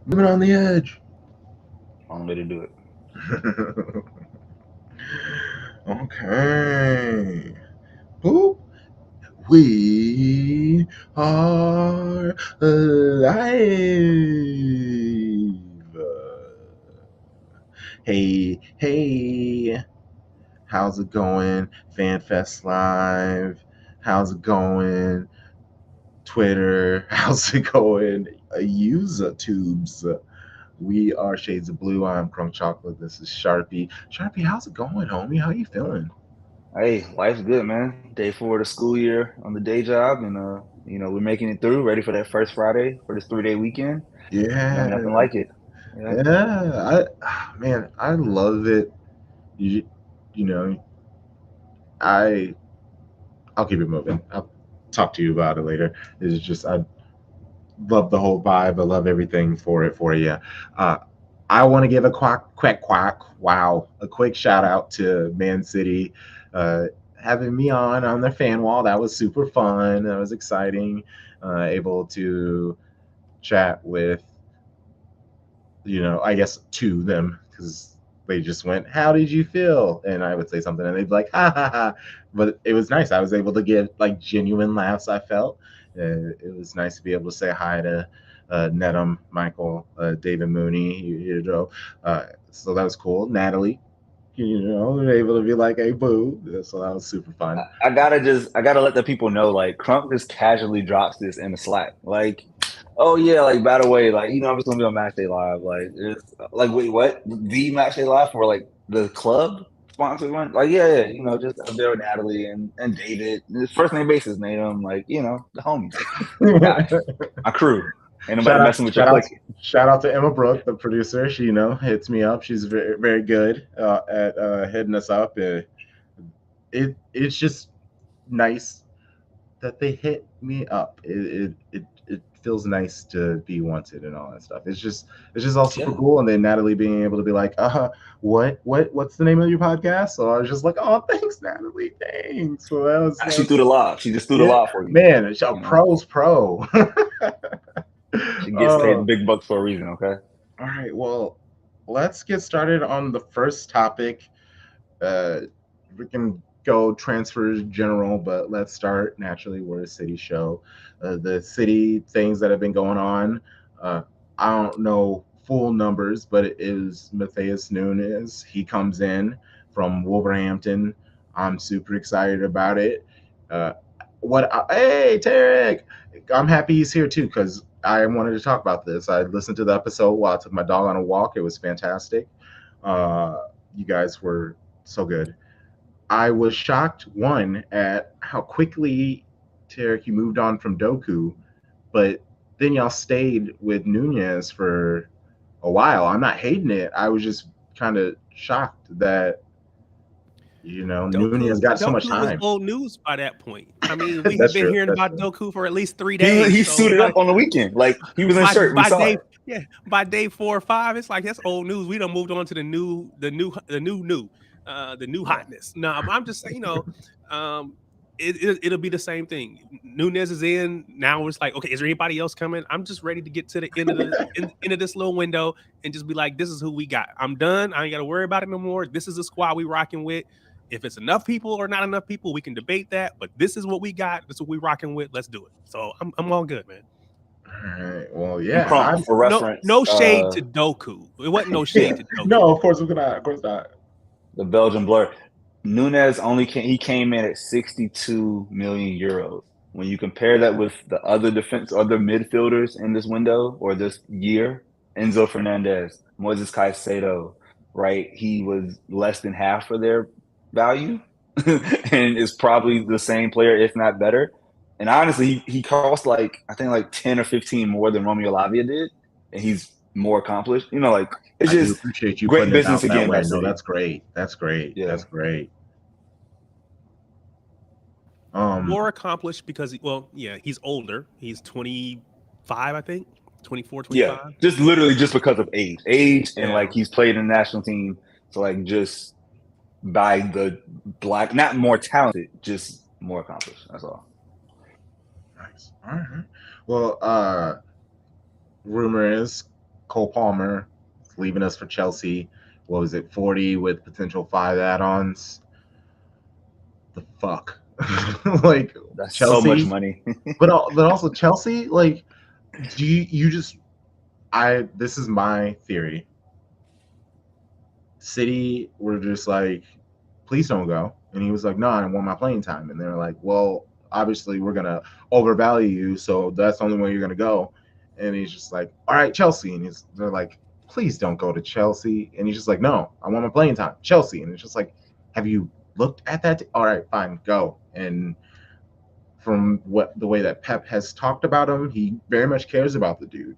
Living on the edge. Wrong way to do it. Okay. Boop. We are live. Hey, hey. How's it going? FanFest Live. How's it going? Twitter. How's it going? User tubes. We are Shades of Blue. I'm Crunk Chocolate. This is Sharpie. Sharpie, how's it going, homie? How you feeling? Hey, life's good, man. Day 4 of the school year on the day job, and we're making it through. Ready for that first Friday for this 3-day weekend. Nothing Yeah, like it. Yeah. yeah. Man, I love it. You, you know, I I'll keep it moving. I'll talk to you about it later. It's just I love the whole vibe. I love everything for it for you. Uh, I want to give a quack. Wow, a quick shout out to Man City, uh, having me on their fan wall. That was super fun. That was exciting. Able to chat with, I guess to them because they just went, "How did you feel?" And I would say something, and they'd be like, "Ha ha ha!" But it was nice. I was able to get like genuine laughs. I felt it was nice to be able to say hi to Nedham, Michael, David Mooney. So that was cool. Natalie, able to be like, "Hey, boo!" So that was super fun. I gotta let the people know, like, Crunk just casually drops this in the Slack. Like, oh yeah, like, by the way, like, I'm just gonna be on Match Day Live. Like, it's like, wait, what? The Match Day Live for like the club sponsored one? Like, yeah, just up there with Natalie and David. It's first name basis, name them, like, the homies, the guys, my crew. Ain't nobody shout out, messing with your shout out, clique. shout out to Emma Brooke, the producer. She, hits me up. She's very, very good at hitting us up. It's just nice that they hit me up. It feels nice to be wanted and all that stuff. It's just all super Yeah. cool. And then Natalie being able to be like, what's the name of your podcast? So I was just like, oh, thanks, Natalie, thanks. So that She was threw the lob. She just threw the yeah, lob for you. man. It's a You know, pro's pro. she gets paid the Oh, big bucks for a reason. Okay. all right. Well, let's get started on the first topic. Uh, we can go transfers general, but let's start naturally. We're a city show. The city things that have been going on. Uh, I don't know full numbers, but it is Matthias Nunes. He comes in from Wolverhampton. I'm super excited about it. Uh, hey, Tarek! I'm happy he's here too because I wanted to talk about this. I listened to the episode while I took my dog on a walk. It was fantastic. You guys were so good. I was shocked, one, at how quickly, Tarek, you moved on from Doku, but then y'all stayed with Nunez for a while. I'm not hating it. I was just kind of shocked that, Nunez got so much Doku was time. old news by that point. I mean, we had That's been true. hearing That's about true. Doku for at least three He days. he So suited up on the weekend. Like, he was in shirt. We by saw day it. yeah, by day 4 or 5, it's like that's old news. We done moved on to the new Yeah. hotness. No, I'm just saying, um, it'll be the same thing. Nunez is in now. It's like, okay, is there anybody else coming? I'm just ready to get to the end of this little window and just be like, this is who we got. I'm done. I ain't got to worry about it no more. This is the squad we rocking with. If it's enough people or not enough people, we can debate that. But this is what we got. This is what we rocking with. Let's do it. So I'm all good, man. All right. Well, And yeah. Crump, I'm. for reference, No shade to Doku. It wasn't no Yeah. shade to No, Doku. of course we're not. Of course not. the Belgian blur. Nunez he came in at 62 million euros. When you compare that Yeah. with the other midfielders in this window or this year, Enzo Fernandez, Moises Caicedo, right? He was less than half of their value, and is probably the same player, if not better. And honestly, he cost like, I think, like 10 or 15 more than Romeo Lavia did, and he's more accomplished. Like, it's I do just appreciate you great putting it business out that again by way. No, City. that's great. That's great. Yeah. That's great. Um, More accomplished because, well, yeah, he's older. He's 25, I think. 24, Yeah, 25. just literally just because of age, and Yeah. like he's played in the national team, so like just by the black, not more talented, just more accomplished. That's all. nice. All right. Well, rumor is Cole Palmer leaving us for Chelsea. What was it, 40 with potential 5 add-ons? The fuck? Like That's Chelsea, so much money. but also Chelsea, like, do you just this is my theory. City were just like, please don't go. And he was like, no, I want my playing time. And they're like, well, obviously we're going to overvalue you. So that's the only way you're going to go. And he's just like, all right, Chelsea. And they're like, please don't go to Chelsea. And he's just like, no, I want my playing time. Chelsea. And it's just like, have you looked at that? All right, fine, go. And from the way that Pep has talked about him, he very much cares about the dude.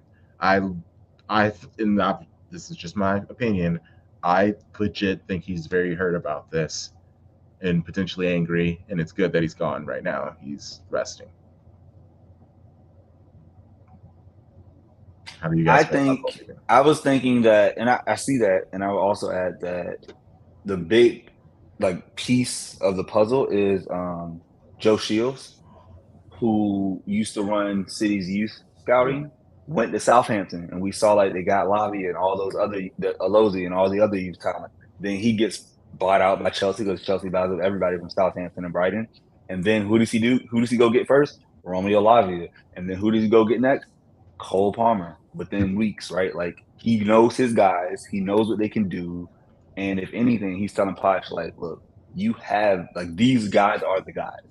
This is just my opinion. I legit think he's very hurt about this and potentially angry, and it's good that he's gone right now. He's resting. How do you guys I was thinking that, and I see that, and I will also add that the big piece of the puzzle is Joe Shields, who used to run City's youth scouting, went to Southampton, and we saw they got Lavia and all those other Alozi and all the other youth talent. Then he gets bought out by Chelsea because Chelsea buys up everybody from Southampton and Brighton. And then who does he do? Who does he go get first? Romeo Lavia. And then who does he go get next? Cole Palmer. Within weeks, right? Like, he knows his guys. He knows what they can do. And if anything, he's telling Poch, like, look, you have, these guys are the guys.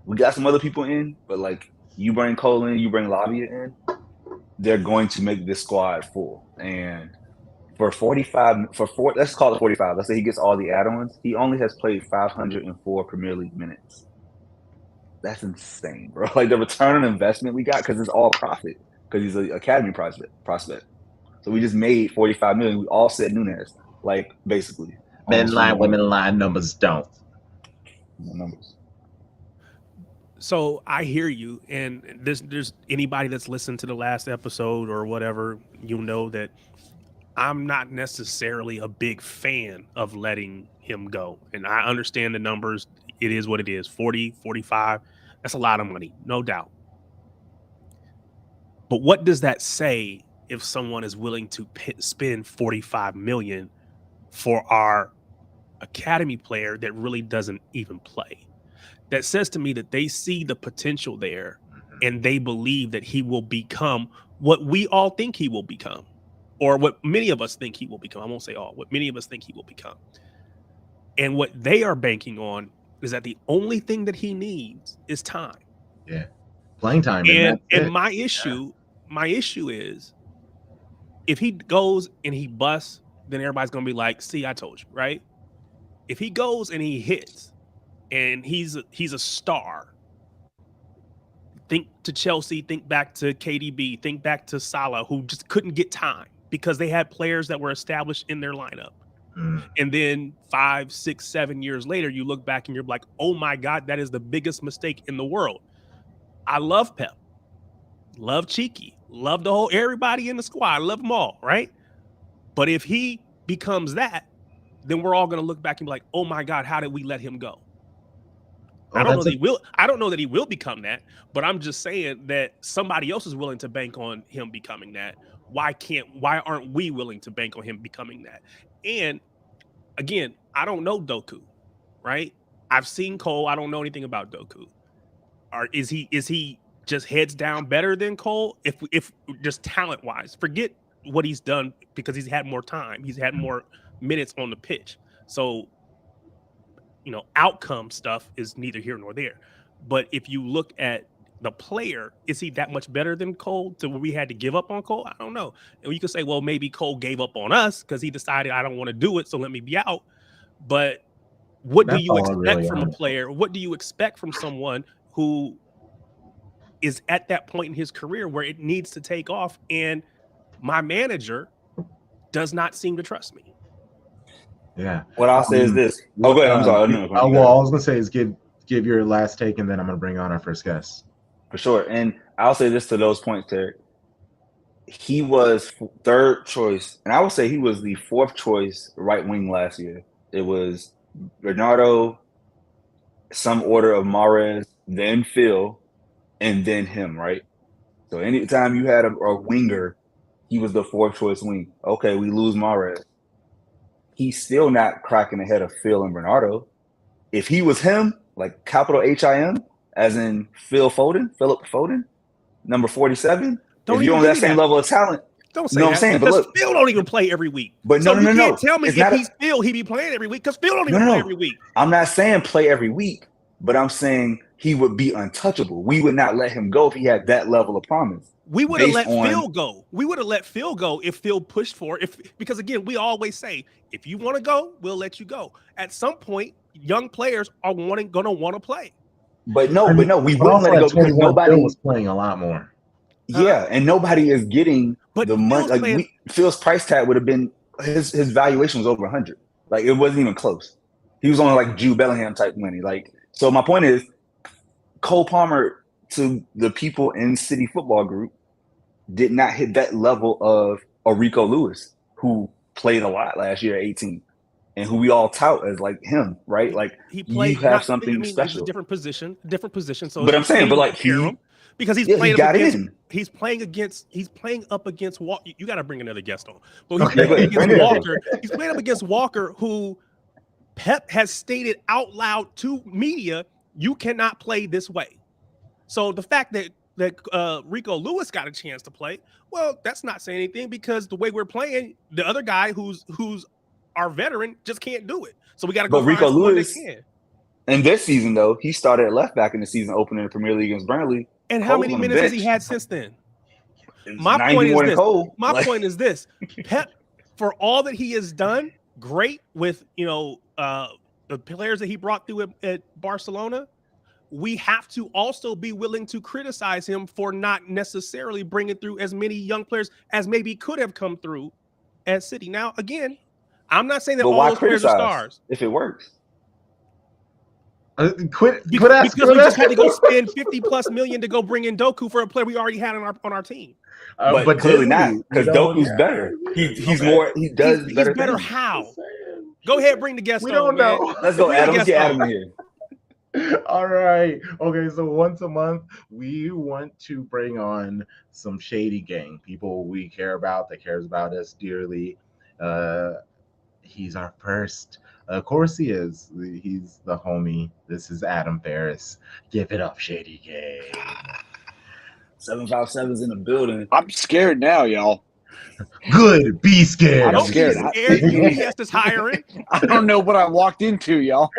We got some other people in, but, you bring Cole in, you bring Lavia in, they're going to make this squad full. And let's call it 45. Let's say he gets all the add-ons. He only has played 504 Premier League minutes. That's insane, bro. The return on investment we got, because it's all profit, because he's an academy prospect. So we just made 45 million. We all said Nunez, basically. Men lie, women lie, numbers don't. No numbers. So I hear you, and there's anybody that's listened to the last episode or whatever, you'll know that I'm not necessarily a big fan of letting him go. And I understand the numbers. It is what it is. 40, 45, that's a lot of money, no doubt. But what does that say if someone is willing to spend 45 million for our academy player that really doesn't even play? That says to me that they see the potential there, and they believe that he will become what we all think he will become, or what many of us think he will become. I won't say all, what many of us think he will become. And what they are banking on is that the only thing that he needs is time. Yeah. Playing time. And my issue is, if he goes and he busts, then everybody's going to be like, see, I told you, right? If he goes and he hits, and he's a star. Think to Chelsea, think back to KDB, think back to Salah, who just couldn't get time because they had players that were established in their lineup. And then 5, 6, 7 years later, you look back and you're like, oh my God, that is the biggest mistake in the world. I love Pep, love Cheeky, love everybody in the squad, I love them all, right? But if he becomes that, then we're all going to look back and be like, oh my God, how did we let him go? I don't know that he will become that, but I'm just saying that somebody else is willing to bank on him becoming that. Why aren't we willing to bank on him becoming that? And again, I don't know Doku, right? I've seen Cole. I don't know anything about Doku. Is he just heads down better than Cole? If just talent wise, forget what he's done, because he's had more time. He's had more minutes on the pitch. So, outcome stuff is neither here nor there. But if you look at the player, is he that much better than Cole to where we had to give up on Cole? I don't know. And you could say, well, maybe Cole gave up on us because he decided I don't want to do it, so let me be out. But what do you expect from a player? What do you expect from someone who is at that point in his career where it needs to take off? And my manager does not seem to trust me. Yeah. What I'll say is this. Oh, go ahead. I'm sorry. All I was gonna say is give your last take, and then I'm gonna bring on our first guest. For sure. And I'll say this to those points, Terry. He was third choice, and I would say he was the fourth choice right wing last year. It was Bernardo, some order of Mahrez, then Phil, and then him, right? So anytime you had a winger He was the fourth choice wing. Okay, we lose Mahrez. He's still not cracking ahead of Phil and Bernardo. If he was him, like capital HIM, as in Philip Foden, number 47, Don't if you're even on give that me same that. level of talent, Don't say you know what I'm that. saying? But Because look, Phil don't even play every week. but So no. you can't tell me It's if not he's Phil, he be playing every week. Because Phil don't even No. play every week. I'm not saying play every week, but I'm saying he would be untouchable. We would not let him go if he had that level of promise. We would have based let on- Phil go. We would have let Phil go if Phil pushed for it. Because again, we always say, if you want to go, we'll let you go. At some point, young players are gonna want to play. But no, we But wouldn't also let it go at because 21, nobody Phil was playing a lot more. Yeah, and nobody is getting But the money. Phil's Like playing- Phil's price tag would have been his valuation was over 100. Like it wasn't even close. He was on like Jude Bellingham type money. Like so, my point is, Cole Palmer to the people in City Football Group did not hit that level of Rico Lewis, who played a lot last year at 18, and who we all tout as like him, right? Like he played. you have something It's special. a different position. So But I'm saying, but like because he's he playing got up against. in. He's playing up against Walker. You got to bring another guest on. But he's Okay. playing against Walker. He's playing up against Walker, who Pep has stated out loud to media, you cannot play this way. So the fact that Rico Lewis got a chance to play, well, that's not saying anything because the way we're playing, the other guy who's our veteran just can't do it. So we got to go. But Rico Lewis, that can. And this season, though, he started at left back in the season opener in the Premier League against Burnley. And how many minutes has he had since then? My point is this. Pep, for all that he has done, great with the players that he brought through at Barcelona, we have to also be willing to criticize him for not necessarily bringing through as many young players as maybe could have come through at City. Now, again, I'm not saying that all those players are stars. If it works. Because we just had to go spend 50 plus million to go bring in Doku for a player we already had on our team. But clearly not, because Doku's better. He's more. He does he's better. Better things. How? Go ahead, bring the guest. We don't know. Man. Let's go, Adam. Let's get Adam in here. All right. Okay. So once a month, we want to bring on some shady gang, people we care about, that cares about us dearly. He's our first. Of course he is. He's the homie. This is Adam Ferris. Give it up, Shady Gang. 757's in the building. I'm scared now, y'all. Good. Be scared. I'm scared. UPS is hiring. I don't know what I walked into, y'all.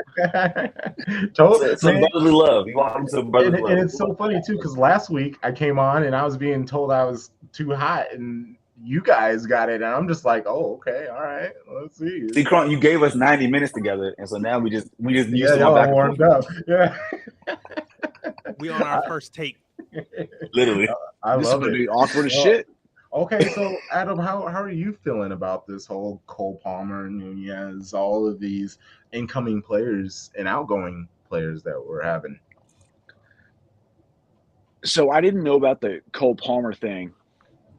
Some brotherly love. You want some brotherly love. And it's so funny too, because last week I came on and I was being told I was too hot, and you guys got it, and I'm just like, oh, okay, all right, let's see. See, Crunk, you gave us 90 minutes together, and so now we just used y'all back warmed up. Yeah, we on our first take. Literally, I this love is gonna it. be awkward as shit. Okay, so Adam, how are you feeling about this whole Cole Palmer, Nunez, all of these incoming players and outgoing players that we're having? So I didn't know about the Cole Palmer thing.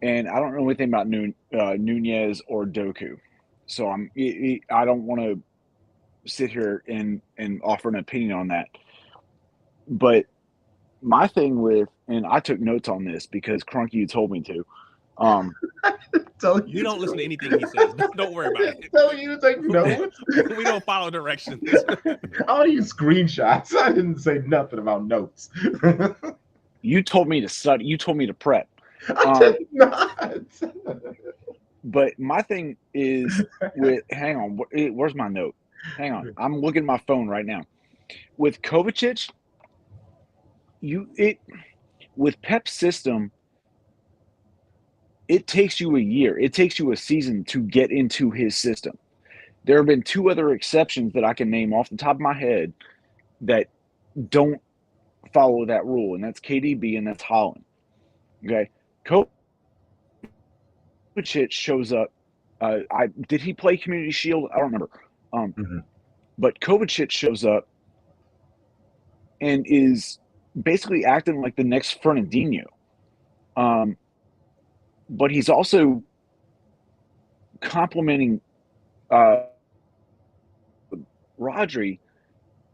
And I don't know anything about Nunez or Doku, so I don't want to sit here and offer an opinion on that. But my thing with, and I took notes on this because Crunky, you told me to. We don't listen to anything he says. Don't worry about it. Tell you to take notes. We don't follow directions. How do you screenshots? I didn't say nothing about notes. You told me to study. You told me to prep. I did not. But my thing is with, hang on, where's my note? Hang on, I'm looking at my phone right now. With Kovacic, with Pep's system, it takes you a year. It takes you a season to get into his system. There have been two other exceptions that I can name off the top of my head that don't follow that rule, and that's KDB and that's Holland. Okay. Kovacic shows up. Did he play Community Shield? I don't remember. But Kovacic shows up and is basically acting like the next Fernandinho. But he's also complimenting Rodri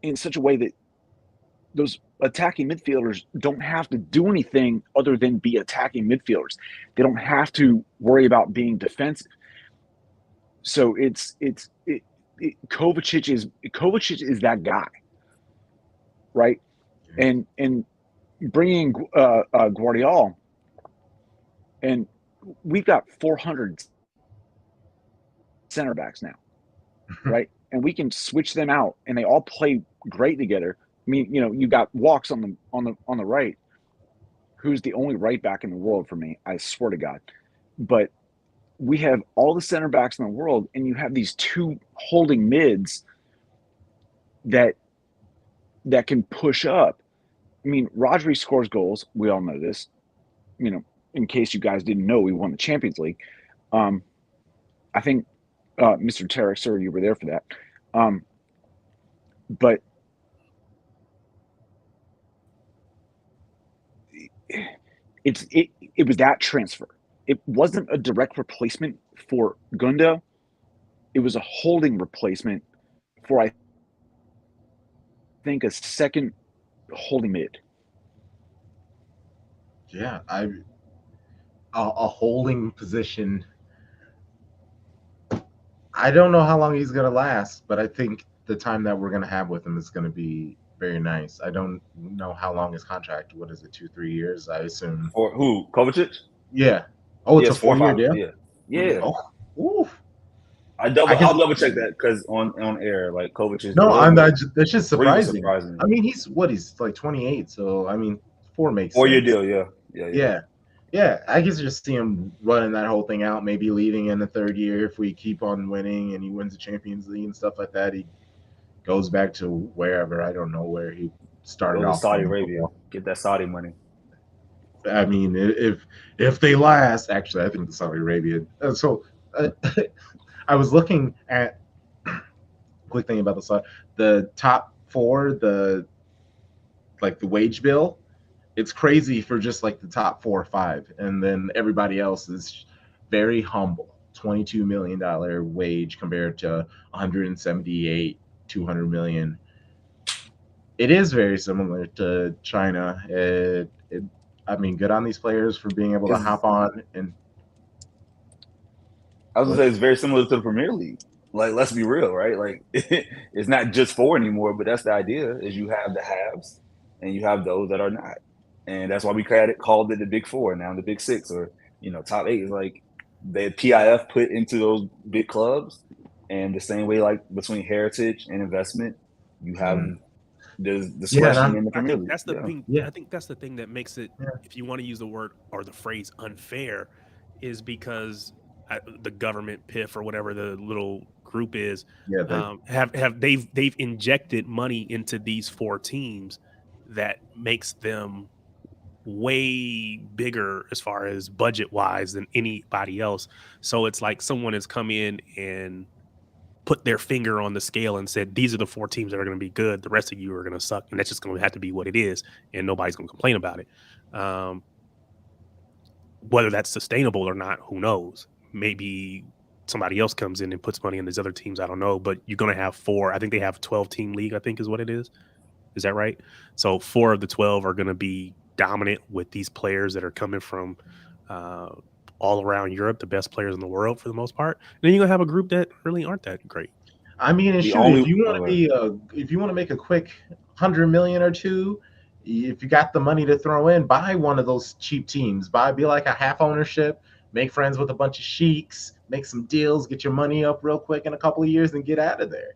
in such a way that those attacking midfielders don't have to do anything other than be attacking midfielders. They don't have to worry about being defensive. So Kovacic is that guy, right? And bringing Guardiola, and we've got 400 center backs now, right? And we can switch them out, and they all play great together. I mean, you got Walks on the right, who's the only right back in the world for me. I swear to God, but we have all the center backs in the world, and you have these two holding mids that can push up. I mean, Rodri scores goals. We all know this. In case you guys didn't know, we won the Champions League. I think Mr. Tarek, sir, you were there for that. But it was that transfer. It wasn't a direct replacement for Gundo. It was a holding replacement for, I think, a second holding mid. Yeah, a holding position. I don't know how long he's going to last, but I think the time that we're going to have with him is going to be very nice. I don't know how long his contract. What is it, 2-3 years? I assume. Or who? Kovacic? Yeah. Oh, it's a 4-year deal? Yeah. Yeah. Oh, oof. I'll double check that because on air, like Kovacic. That's just surprising. Really surprising. I mean, he's like 28, so I mean, 4 makes 4-year sense. deal, yeah. I guess just see him running that whole thing out, maybe leaving in the 3rd year if we keep on winning and he wins the Champions League and stuff like that. He goes back to wherever. I don't know where he started off. Saudi Arabia, get that Saudi money. I mean, if they last, actually, I think the Saudi Arabia. I was looking at quick thing about the top 4, the wage bill. It's crazy for just like the top 4 or 5, and then everybody else is very humble. $22 million wage compared to 178, 200 million. It is very similar to China. I mean, good on these players for being able to hop on and. I was gonna say it's very similar to the Premier League. Like, let's be real, right? Like, it's not just 4 anymore, but that's the idea: is you have the haves and you have those that are not, and that's why we called it the Big 4, now the Big 6, or top 8 is like the PIF put into those big clubs, and the same way like between heritage and investment, you have. There's discretion in the Premier League. That's the thing. I think that's the thing that makes it, if you want to use the word or the phrase unfair, is because the government PIF or whatever the little group is, they've injected money into these 4 teams that makes them way bigger as far as budget wise than anybody else. So it's like someone has come in and put their finger on the scale and said, these are the 4 teams that are going to be good. The rest of you are going to suck. And that's just going to have to be what it is. And nobody's going to complain about it. Whether that's sustainable or not, who knows? Maybe somebody else comes in and puts money in these other teams. I don't know. But you're going to have 4. I think they have 12-team league, I think is what it is. Is that right? So 4 of the 12 are going to be dominant with these players that are coming from all around Europe, the best players in the world for the most part. And then you're gonna have a group that really aren't that great. I mean, if you want to make a quick 100 million or 2, if you got the money to throw in, buy one of those cheap teams. Be like a half ownership, make friends with a bunch of sheiks, make some deals, get your money up real quick in a couple of years, and get out of there.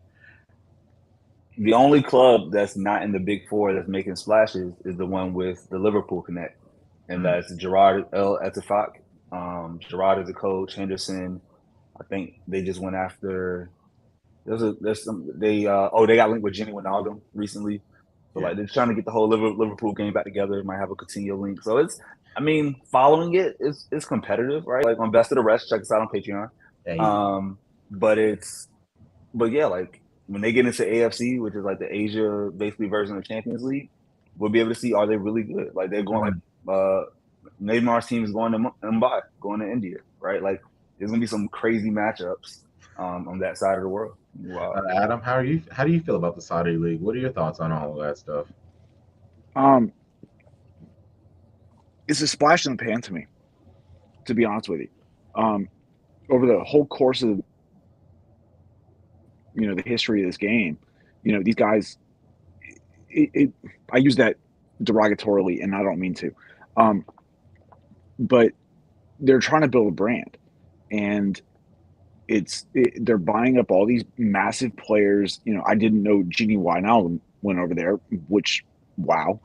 The only club that's not in the Big 4 that's making splashes is the one with the Liverpool connect, and that's Gerard El Ettifaq. Gerard is the coach. Henderson, I think they just went after. They got linked with Jenny Wijnaldum recently. So like they're trying to get the whole Liverpool game back together. Might have a Coutinho link. So following it is competitive, right? Like on Best of the Rest, check us out on Patreon. But yeah, like when they get into AFC, which is like the Asia basically version of Champions League, we'll be able to see, are they really good? Like they're going Neymar's team is going to Mumbai, going to India, right? Like there's gonna be some crazy matchups on that side of the world. Wow. Adam, how do you feel about the Saudi League? What are your thoughts on all of that stuff? It's a splash in the pan to me, to be honest with you. Over the whole course of the history of this game, these guys. I use that derogatorily, and I don't mean to, but they're trying to build a brand, and they're buying up all these massive players. I didn't know Genie Wijnaldum went over there, which wow.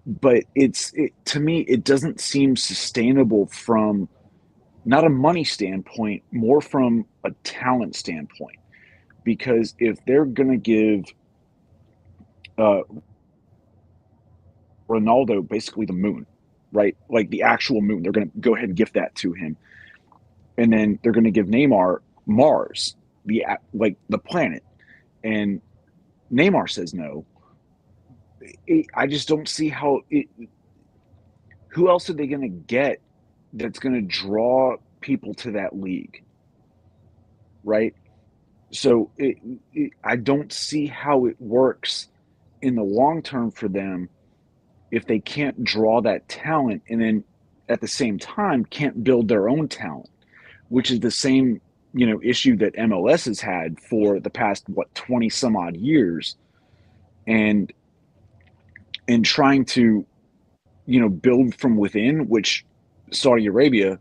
But to me, it doesn't seem sustainable from not a money standpoint, more from a talent standpoint. Because if they're going to give Ronaldo basically the moon, right? Like the actual moon, they're going to go ahead and gift that to him. And then they're going to give Neymar Mars, the planet. And Neymar says no. I just don't see how who else are they going to get that's going to draw people to that league, right? So I don't see how it works in the long term for them if they can't draw that talent and then at the same time can't build their own talent, which is the same issue that MLS has had for the past 20 some odd years, and trying to build from within, which Saudi Arabia,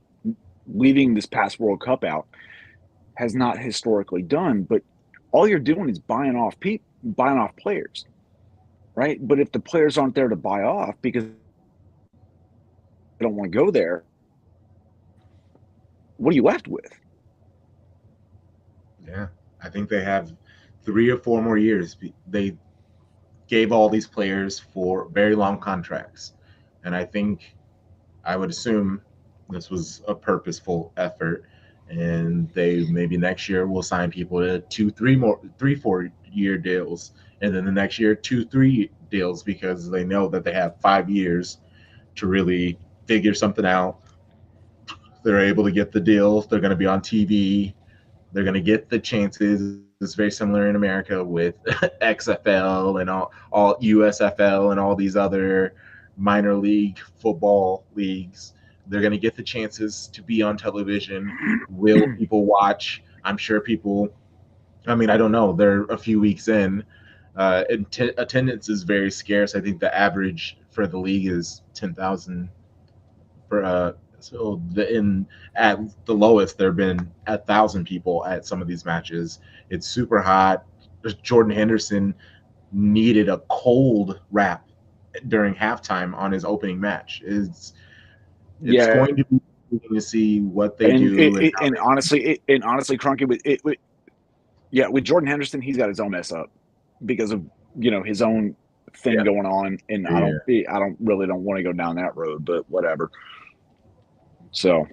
leaving this past World Cup out, has not historically done. But all you're doing is buying off players, right? But if the players aren't there to buy off because they don't want to go there, what are you left with? Yeah, I think they have 3 or 4 more years. They gave all these players for very long contracts, and I would assume this was a purposeful effort, and they maybe next year will sign people to 4 year deals, and then the next year 2-3 deals, because they know that they have 5 years to really figure something out. They're able to get the deals. They're going to be on TV. They're going to get the chances. It's very similar in America with XFL and all USFL and all these other minor league football leagues. They're going to get the chances to be on television. Will people watch? I'm sure people. I mean, I don't know. They're a few weeks in. Attendance is very scarce. I think the average for the league is 10,000 for so at the lowest there have been 1,000 people at some of these matches. It's super hot. Jordan Henderson needed a cold wrap during halftime on his opening match. It's going to be interesting to see what they do. And honestly, Crunky, with Jordan Henderson, he's got his own mess up because of his own thing going on, and I don't want to go down that road, but whatever. So,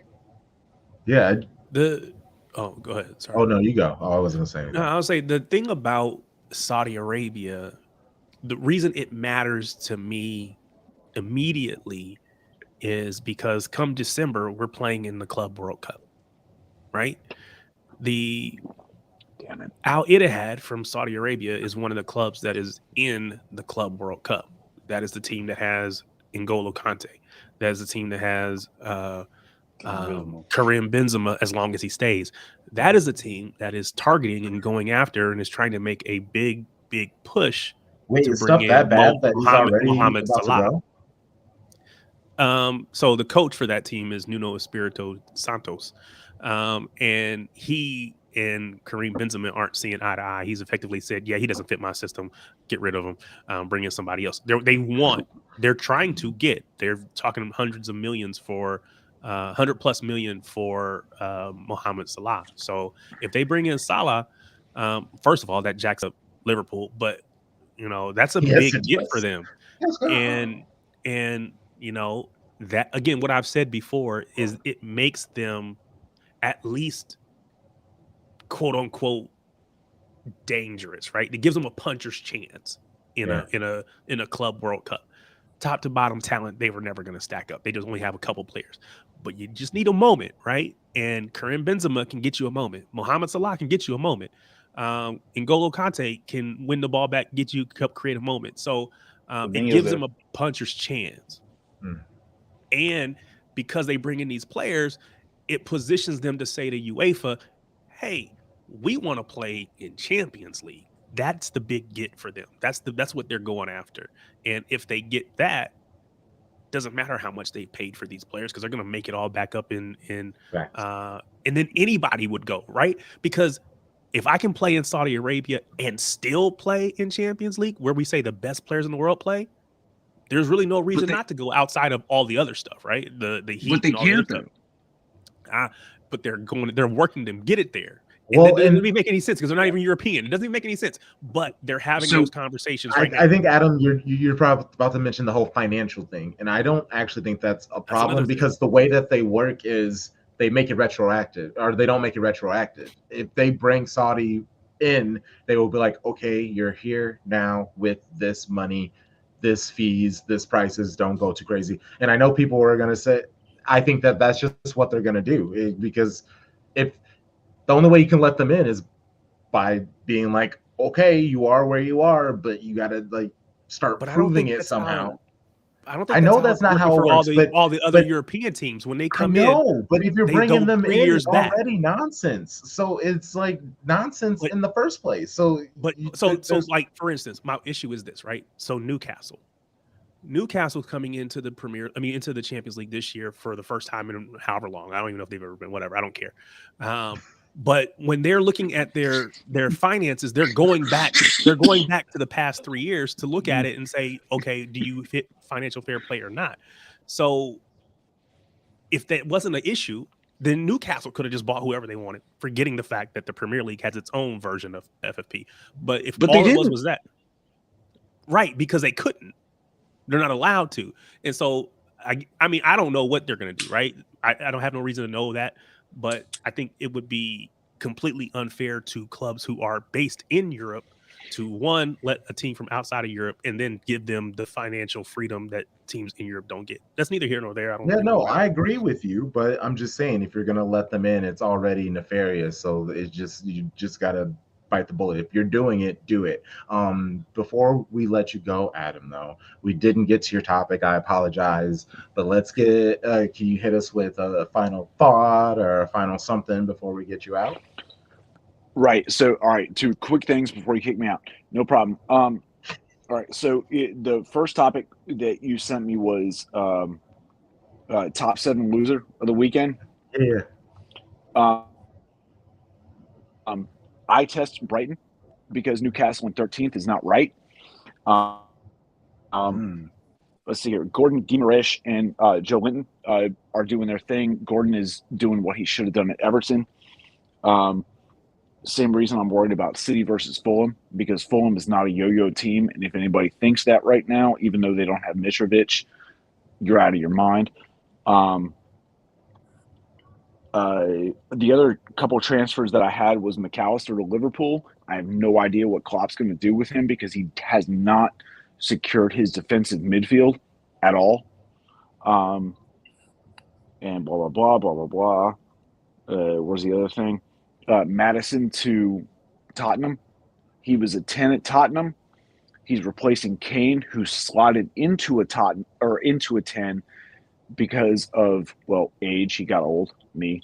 yeah. Go ahead. Sorry. Oh no, you go. Oh, I wasn't gonna say anything. No, I would say the thing about Saudi Arabia, the reason it matters to me immediately is because come December we're playing in the Club World Cup, right? Al Ittihad from Saudi Arabia is one of the clubs that is in the Club World Cup. That is the team that has N'Golo Kante. That is the team that has Karim Benzema as long as he stays. That is a team that is targeting and going after and is trying to make a big push. Wait, is stuff that bad that he's already Mohamed Salah? So the coach for that team is Nuno Espirito Santos, and he and Karim Benzema aren't seeing eye to eye. He's effectively said, "Yeah, he doesn't fit my system. Get rid of him. Bring in somebody else." They're trying to get. They're talking hundreds of millions for. 100+ million for Mohamed Salah. So if they bring in Salah, first of all, that jacks up Liverpool, but that's a big get for them. And that again, what I've said before is it makes them at least quote unquote dangerous, right? It gives them a puncher's chance in a Club World Cup. Top to bottom talent, they were never going to stack up. They just only have a couple players. But you just need a moment, right? And Karim Benzema can get you a moment. Mohamed Salah can get you a moment. N'Golo Kante can win the ball back, get you creative moments. So it gives them a puncher's chance. And because they bring in these players, it positions them to say to UEFA, hey, we want to play in Champions League. That's the big get for them. That's what they're going after. And if they get that, doesn't matter how much they paid for these players because they're going to make it all back up and then anybody would go, right? Because if I can play in Saudi Arabia and still play in Champions League, where we say the best players in the world play, there's really no reason not to go outside of all the other stuff, right? The heat. But they can't though. But they're working to get it there. And that doesn't even make any sense because they're not even European. It doesn't even make any sense. But they're having those conversations right now. I think, Adam, you're probably about to mention the whole financial thing. And I don't actually think that's a problem because the way that they work is they make it retroactive, or they don't make it retroactive. If they bring Saudi in, they will be like, okay, you're here now with this money, this fees, this prices, don't go too crazy. And I know people are going to say, I think that that's just what they're going to do because if the only way you can let them in is by being like, okay, you are where you are, but you got to like start proving it somehow. I know that's not how it works. All the other European teams when they come in. But if you're bringing them in, it's already nonsense. So it's like nonsense in the first place. So like for instance, my issue is this, right? So Newcastle's coming into the into the Champions League this year for the first time in however long. I don't even know if they've ever been. Whatever, I don't care. But when they're looking at their finances, they're going back to the past 3 years to look at it and say, okay, do you fit financial fair play or not? So if that wasn't an issue, then Newcastle could have just bought whoever they wanted, forgetting the fact that the Premier League has its own version of FFP. But all it was that, right? Because they couldn't. They're not allowed to. And so, I mean, I don't know what they're going to do, right? I don't have no reason to know that. But I think it would be completely unfair to clubs who are based in Europe to, one, let a team from outside of Europe and then give them the financial freedom that teams in Europe don't get. That's neither here nor there. I agree with you, but I'm just saying if you're going to let them in, it's already nefarious. So you just got to bite the bullet. If you're doing it, do it. Before we let you go, Adam, though, we didn't get to your topic. I apologize, but let's get, can you hit us with a final thought or a final something before we get you out? Right. So, all right, 2 quick things before you kick me out. No problem. All right. So the first topic that you sent me was top 7 loser of the weekend. Yeah. I test Brighton because Newcastle in 13th is not right. Let's see here. Gordon Guimaraes and Joe Linton are doing their thing. Gordon is doing what he should have done at Everton. Same reason I'm worried about City versus Fulham, because Fulham is not a yo-yo team. And if anybody thinks that right now, even though they don't have Mitrovic, you're out of your mind. The other couple of transfers that I had was McAllister to Liverpool. I have no idea what Klopp's going to do with him because he has not secured his defensive midfield at all. And blah, blah, blah, blah, blah, blah. Where's the other thing? Madison to Tottenham. He was a 10 at Tottenham. He's replacing Kane, who slotted into a 10 because of, age. He got old. Me.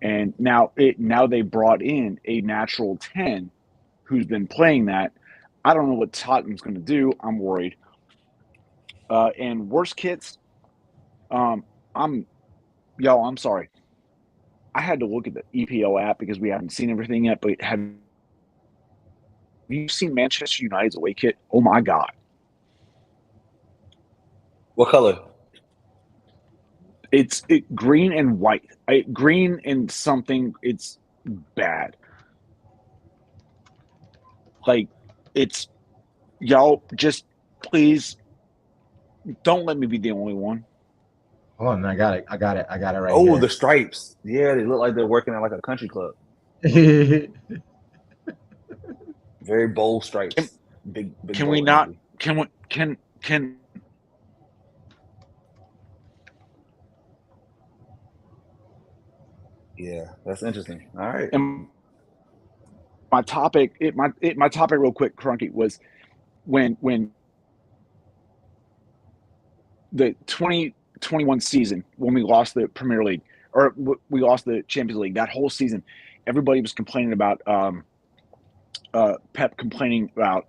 And now they brought in a natural 10 who's been playing that. I don't know what Tottenham's going to do. I'm worried. And worst kits, I'm sorry. I had to look at the EPL app because we haven't seen everything yet, but have you seen Manchester United's away kit? Oh my God. What color? It's green and white. Green and something. It's bad. Like, it's, y'all just please don't let me be the only one. Hold on, I got it right here. Oh, the stripes. Yeah, they look like they're working at like a country club. Very bold stripes. Big can we not? Energy. Can Yeah, that's interesting. All right. my topic real quick, Crunky, was when the 2021 season, when we lost the Premier League, or we lost the Champions League, that whole season, everybody was complaining about Pep complaining about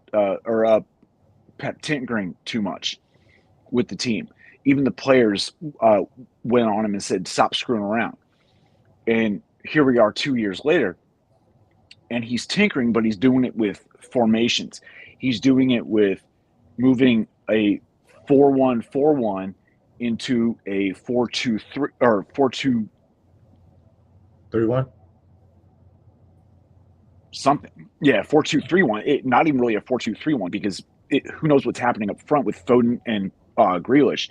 Pep tinkering too much with the team. Even the players went on him and said, stop screwing around. And here we are 2 years later, and he's tinkering, but he's doing it with formations. He's doing it with moving a 4-1-4-1 into a 4-2-3 or 4-2 3-1. something. Yeah, 4-2-3-1. Not even really a 4-2-3-1 because who knows what's happening up front with Foden and Grealish.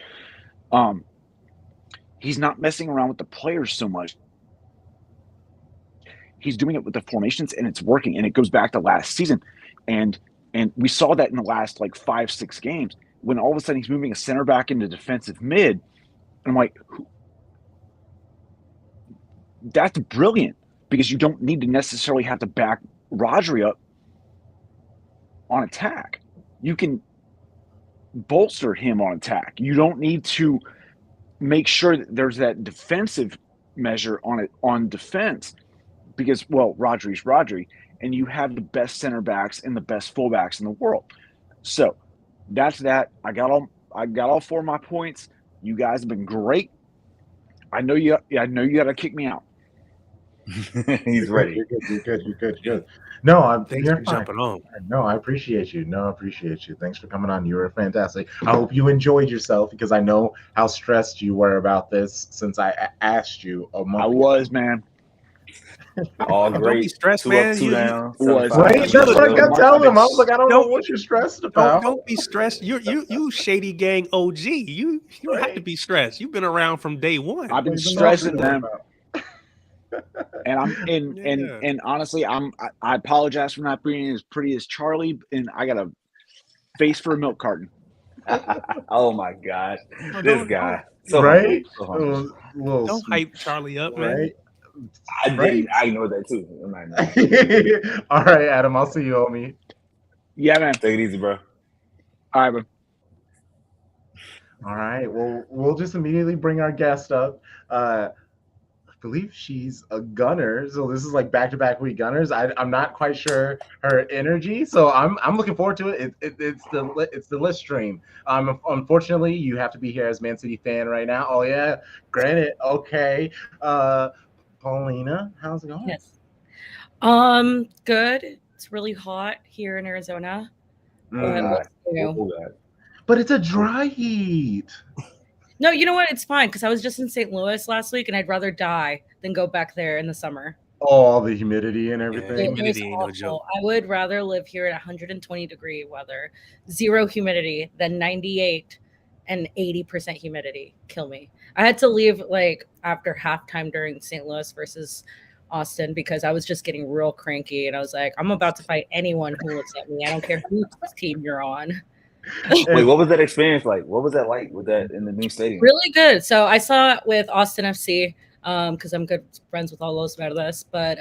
He's not messing around with the players so much. He's doing it with the formations, and it's working. And it goes back to last season, and we saw that in the last like 5-6 games when all of a sudden he's moving a center back into defensive mid. And I'm like, that's brilliant because you don't need to necessarily have to back Rodri up on attack. You can bolster him on attack. You don't need to make sure that there's that defensive measure on defense because, well, Rodri's Rodri, and you have the best center backs and the best fullbacks in the world. So that's that. I got all 4 of my points. You guys have been great. I know you got to kick me out. He's ready. You're good. No, Thanks for jumping on. No, I appreciate you. Thanks for coming on. You were fantastic. I hope you enjoyed yourself because I know how stressed you were about this since I asked you a month. I was, man. All great. Don't be stressed, 2 man. up, 2 down. Right? That's what I kept telling him. I was like, I don't know what you're stressed about. Don't be stressed. You Shady Gang OG. You don't have to be stressed. You've been around from day one. I've been stressing them. And honestly, I apologize for not being as pretty as Charlie, and I got a face for a milk carton. Oh my gosh, this guy! So right? Don't hype Charlie up, man. Right? I know that too. All right, Adam. I'll see you, homie. Yeah, man. Take it easy, bro. All right, man. All right. Well, we'll just immediately bring our guest up. I believe she's a gunner, so this is like back-to-back week gunners. I'm not quite sure her energy, so I'm looking forward to it. It's the list stream. Unfortunately, you have to be here as Man City fan right now. Oh yeah, granted. Okay, Paulina, how's it going? Yes. Good. It's really hot here in Arizona. But it's a dry heat. No, you know what? It's fine because I was just in St. Louis last week, and I'd rather die than go back there in the summer. All the humidity and everything. It was awful. I would rather live here at 120-degree weather, 0 humidity, than 98 and 80% humidity. Kill me. I had to leave like after halftime during St. Louis versus Austin because I was just getting real cranky, and I was like, I'm about to fight anyone who looks at me. I don't care whose team you're on. Wait, what was that experience like? What was that like with that in the new stadium? Really good. So I saw it with Austin FC because I'm good friends with all those verdes, but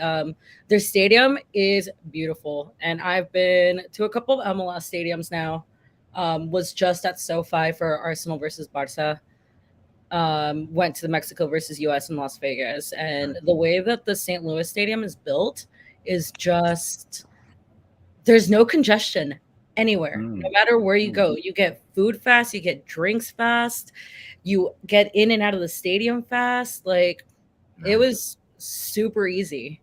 their stadium is beautiful. And I've been to a couple of MLS stadiums now. Was just at SoFi for Arsenal versus Barca. Went to the Mexico versus US in Las Vegas. And the way that the St. Louis stadium is built is just, there's no congestion anywhere. No matter where you go, you get food fast, you get drinks fast, you get in and out of the stadium fast. Like, it was super easy.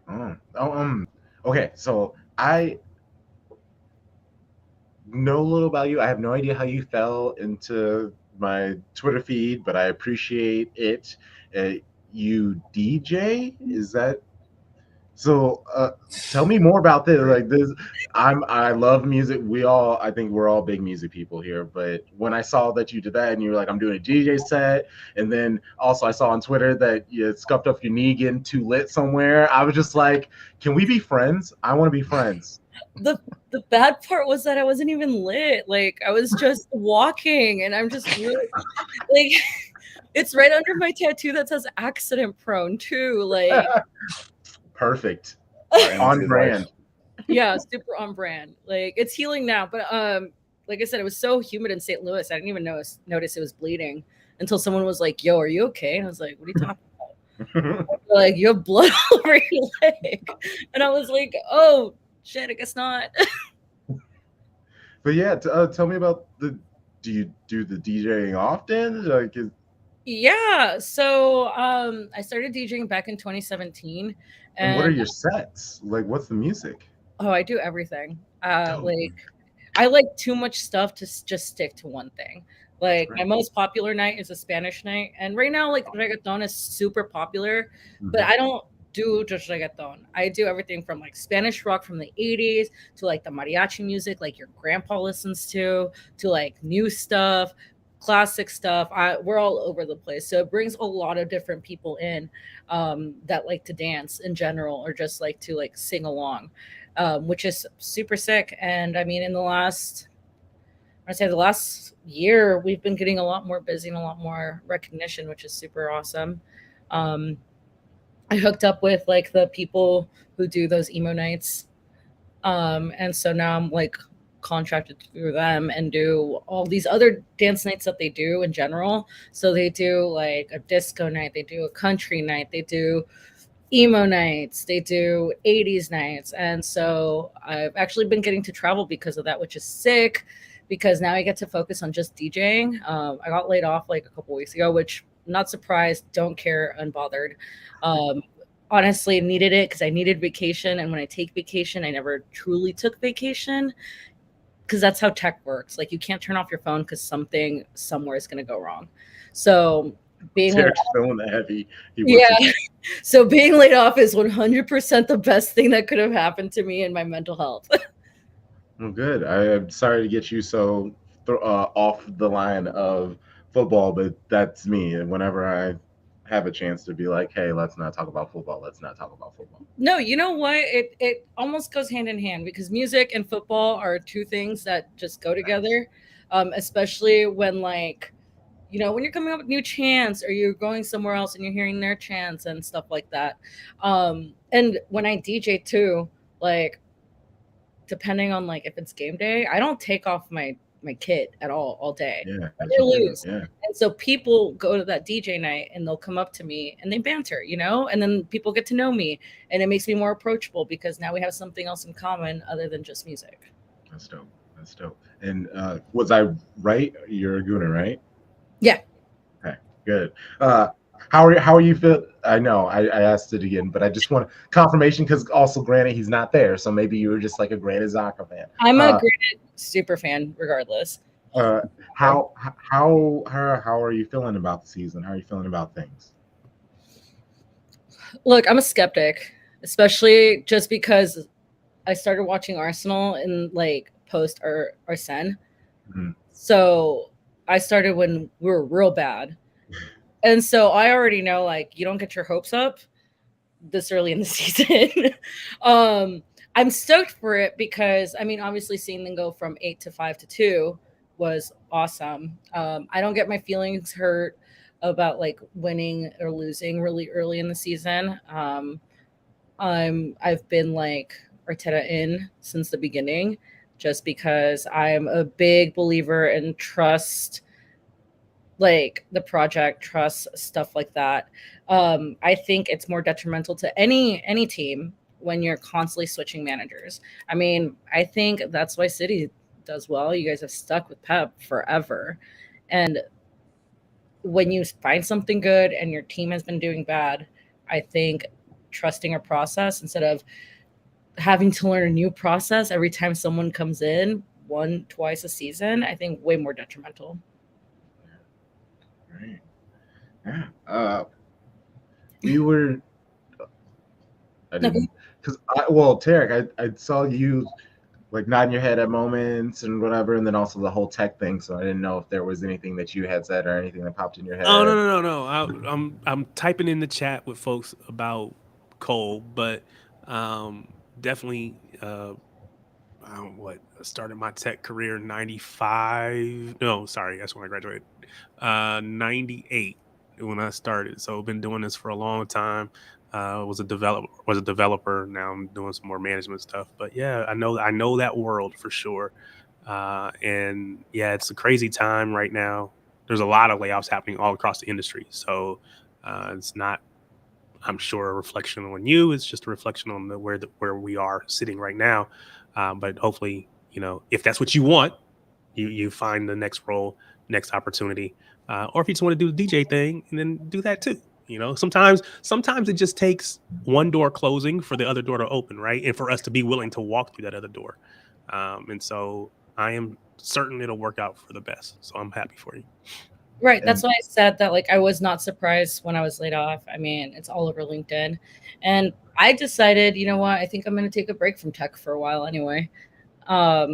Okay, so I know a little about you. I have no idea how you fell into my Twitter feed, but I appreciate it. You DJ? Is that so? Tell me more about this. Like this, I love music. I think we're all big music people here. But when I saw that you did that, and you were like, "I'm doing a DJ set," and then also I saw on Twitter that you scuffed up your knee getting too lit somewhere, I was just like, "Can we be friends? I want to be friends." The bad part was that I wasn't even lit. Like, I was just walking, and I'm just really, like, it's right under my tattoo that says accident prone too. Like, perfect. On brand. Yeah, super on brand. Like it's healing now, but like I said, it was so humid in St. Louis. I didn't even notice it was bleeding until someone was like, "Yo, are you okay?" And I was like, "What are you talking about?" Like, you have blood all over your leg, and I was like, "Oh shit, I guess not." But yeah, tell me about do you do the DJing often? Like, Yeah, so I started DJing back in 2017, and what are and your sets? Like, what's the music? oh, I do everything. Dope. Like I like too much stuff to just stick to one thing. Like my most popular night is a Spanish night, and right now, like reggaeton is super popular, but I don't do just reggaeton. I do everything from like Spanish rock from the 80s to like the mariachi music, like your grandpa listens to like new stuff, classic stuff. We're all over the place, so it brings a lot of different people in that like to dance in general or just like to like sing along. Which is super sick. And I mean, I'd say the last year, we've been getting a lot more busy and a lot more recognition, which is super awesome. Um, I hooked up with like the people who do those emo nights. And so now I'm like contracted through them and do all these other dance nights that they do in general. So they do like a disco night, they do a country night, they do emo nights, they do 80s nights. And so I've actually been getting to travel because of that, which is sick because now I get to focus on just DJing. I got laid off like a couple weeks ago, which I'm not surprised, don't care, unbothered. Honestly needed it because I needed vacation, and when I take vacation I never truly took vacation because that's how tech works. Like you can't turn off your phone because something somewhere is going to go wrong. So being Derek's feeling the heavy. Yeah. So being laid off is 100% the best thing that could have happened to me and my mental health. Well, good. I'm sorry to get you so off the line of football, but that's me. And whenever I have a chance to be like, hey, let's not talk about football. Let's not talk about football. No, you know what? It almost goes hand in hand because music and football are two things that just go together, especially when like, you know, when you're coming up with new chants or you're going somewhere else and you're hearing their chants and stuff like that. And when I DJ too, like depending on like if it's game day, I don't take off my kit at all day. Yeah, they lose. Yeah. And so people go to that DJ night and they'll come up to me and they banter, you know, and then people get to know me and it makes me more approachable because now we have something else in common other than just music. That's dope. That's dope. And was I right? You're a Gooner, right? Yeah. Okay, good. How are you feel? I know I asked it again, but I just want confirmation because also granted he's not there, so maybe you were just like a Granit Xhaka fan. I'm a Granit super fan, regardless. How are you feeling about the season? How are you feeling about things? Look, I'm a skeptic, especially just because I started watching Arsenal in like post Arsene. Mm-hmm. So I started when we were real bad. And so I already know, like, you don't get your hopes up this early in the season. I'm stoked for it because, I mean, obviously seeing them go from 8 to 5 to 2 was awesome. I don't get my feelings hurt about like winning or losing really early in the season. I've been like Arteta in since the beginning, just because I'm a big believer in trust, like the project, trust, stuff like that. I think it's more detrimental to any team when you're constantly switching managers. I mean, I think that's why City does well. You guys have stuck with Pep forever. And when you find something good and your team has been doing bad, I think trusting a process instead of having to learn a new process every time someone comes in twice a season, I think way more detrimental. Right. Yeah. You were. I didn't because Tarek, I saw you like nodding your head at moments and whatever, and then also the whole tech thing. So I didn't know if there was anything that you had said or anything that popped in your head. Oh no! I'm typing in the chat with folks about Cole, but definitely. Started my tech career in 95. No, sorry, that's when I graduated. 98. when I started. So I've been doing this for a long time. Was a developer. Now I'm doing some more management stuff. But yeah, I know that world for sure. And yeah, it's a crazy time right now. There's a lot of layoffs happening all across the industry. So it's not, I'm sure, a reflection on you. It's just a reflection on where we are sitting right now. But hopefully, if that's what you want, you find the next role, next opportunity, or if you just want to do the DJ thing, and then do that too. Sometimes it just takes one door closing for the other door to open, right? And for us to be willing to walk through that other door. And so I am certain it'll work out for the best. So I'm happy for you. Right. That's why I said that, like, I was not surprised when I was laid off. I mean, it's all over LinkedIn. And I decided, you know what, I think I'm going to take a break from tech for a while anyway.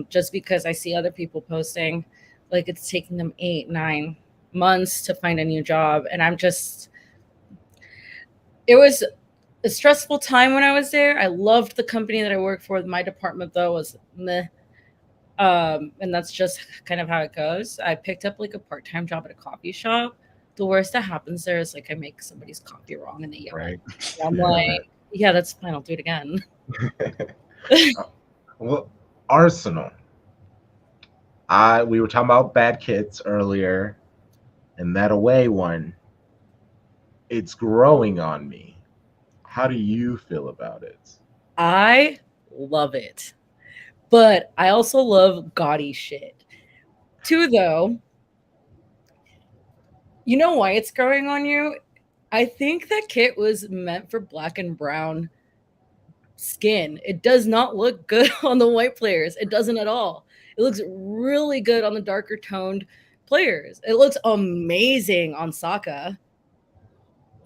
Just because I see other people posting like it's taking them 8-9 months to find a new job. And it was a stressful time when I was there. I loved the company that I worked for. My department, though, was meh. And that's just kind of how it goes. I picked up like a part-time job at a coffee shop. The worst that happens there is like I make somebody's coffee wrong and they yell. Right. I'm like, yeah, that's fine. I'll do it again. Well, Arsenal. We were talking about bad kits earlier, and that away one, it's growing on me. How do you feel about it? I love it. But I also love gaudy shit. Too, though, you know why it's growing on you? I think that kit was meant for black and brown skin. It does not look good on the white players. It doesn't at all. It looks really good on the darker toned players. It looks amazing on Saka.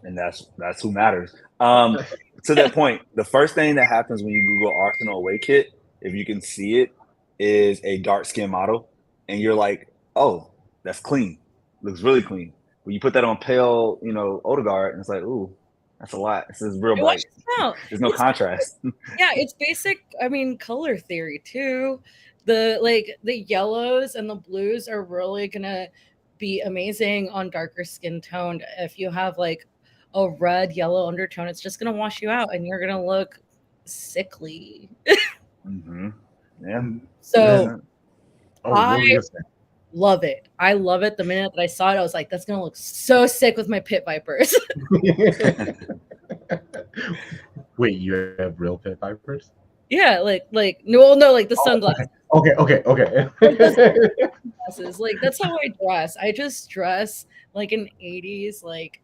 And that's who matters. To that point, the first thing that happens when you Google Arsenal away kit, if you can see it, is a dark skin model. And you're like, oh, that's clean. Looks really clean. When you put that on pale, Odegaard, and it's like, ooh, that's a lot. This is real bright. There's no contrast. Yeah, it's basic, color theory too. The yellows and the blues are really gonna be amazing on darker skin toned. If you have like a red yellow undertone, it's just gonna wash you out and you're gonna look sickly. Mm-hmm. Yeah. So I love it. I love it. The minute that I saw it, I was like, that's gonna look so sick with my pit vipers. Wait, you have real pit vipers? Yeah, like the sunglasses. Okay. Glasses. Like that's how I dress. I just dress like an 80s like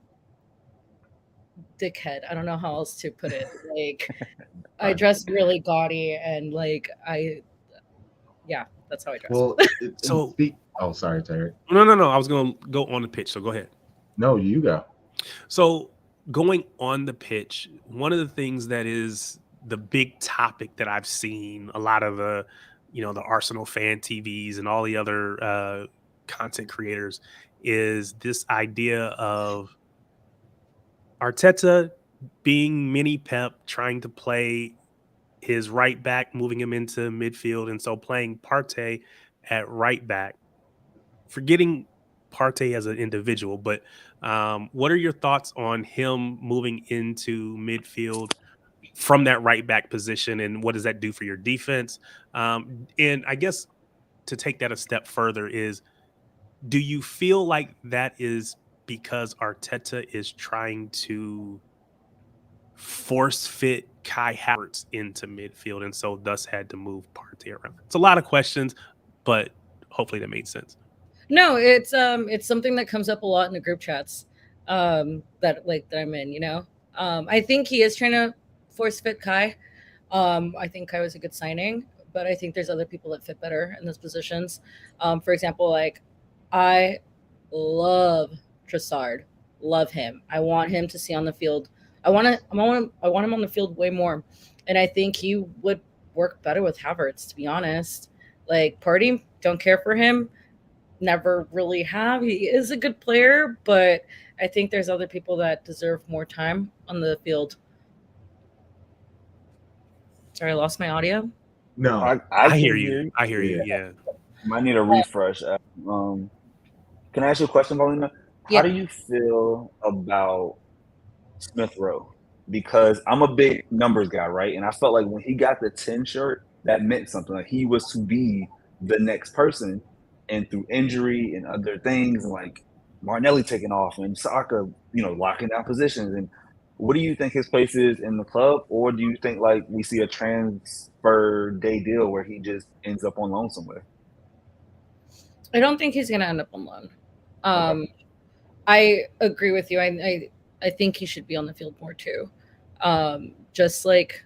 dickhead. I don't know how else to put it. Like I dress really gaudy and that's how I dress. Well, sorry, Terry. No. I was going to go on the pitch, so go ahead. No, you go. So going on the pitch, one of the things that is the big topic that I've seen a lot of the Arsenal fan TVs and all the other content creators is this idea of Arteta being mini Pep, trying to play his right back, moving him into midfield, and so playing Partey at right back, forgetting Partey as an individual. But what are your thoughts on him moving into midfield from that right back position, and what does that do for your defense? And I guess to take that a step further is, do you feel like that is because Arteta is trying to force fit Kai Havertz into midfield and so thus had to move Partey around? It's a lot of questions, but hopefully that made sense. No, it's something that comes up a lot in the group chats that I'm in, I think he is trying to force fit Kai. I think Kai was a good signing, but I think there's other people that fit better in those positions. For example, like I love Trossard. Love him. I want him to see on the field. I want him on the field way more. And I think he would work better with Havertz, to be honest. Like Partey, don't care for him. Never really have. He is a good player, but I think there's other people that deserve more time on the field. Sorry, I lost my audio. No, I hear you. I hear you. Yeah. Might need a refresh. Can I ask you a question, Paulina? How do you feel about Smith Rowe? Because I'm a big numbers guy, right? And I felt like when he got the 10 shirt, that meant something. Like he was to be the next person. And through injury and other things, like Martinelli taking off and Saka, locking down positions. And what do you think his place is in the club? Or do you think like we see a transfer day deal where he just ends up on loan somewhere? I don't think he's going to end up on loan. Okay. I agree with you. I think he should be on the field more too. Just like,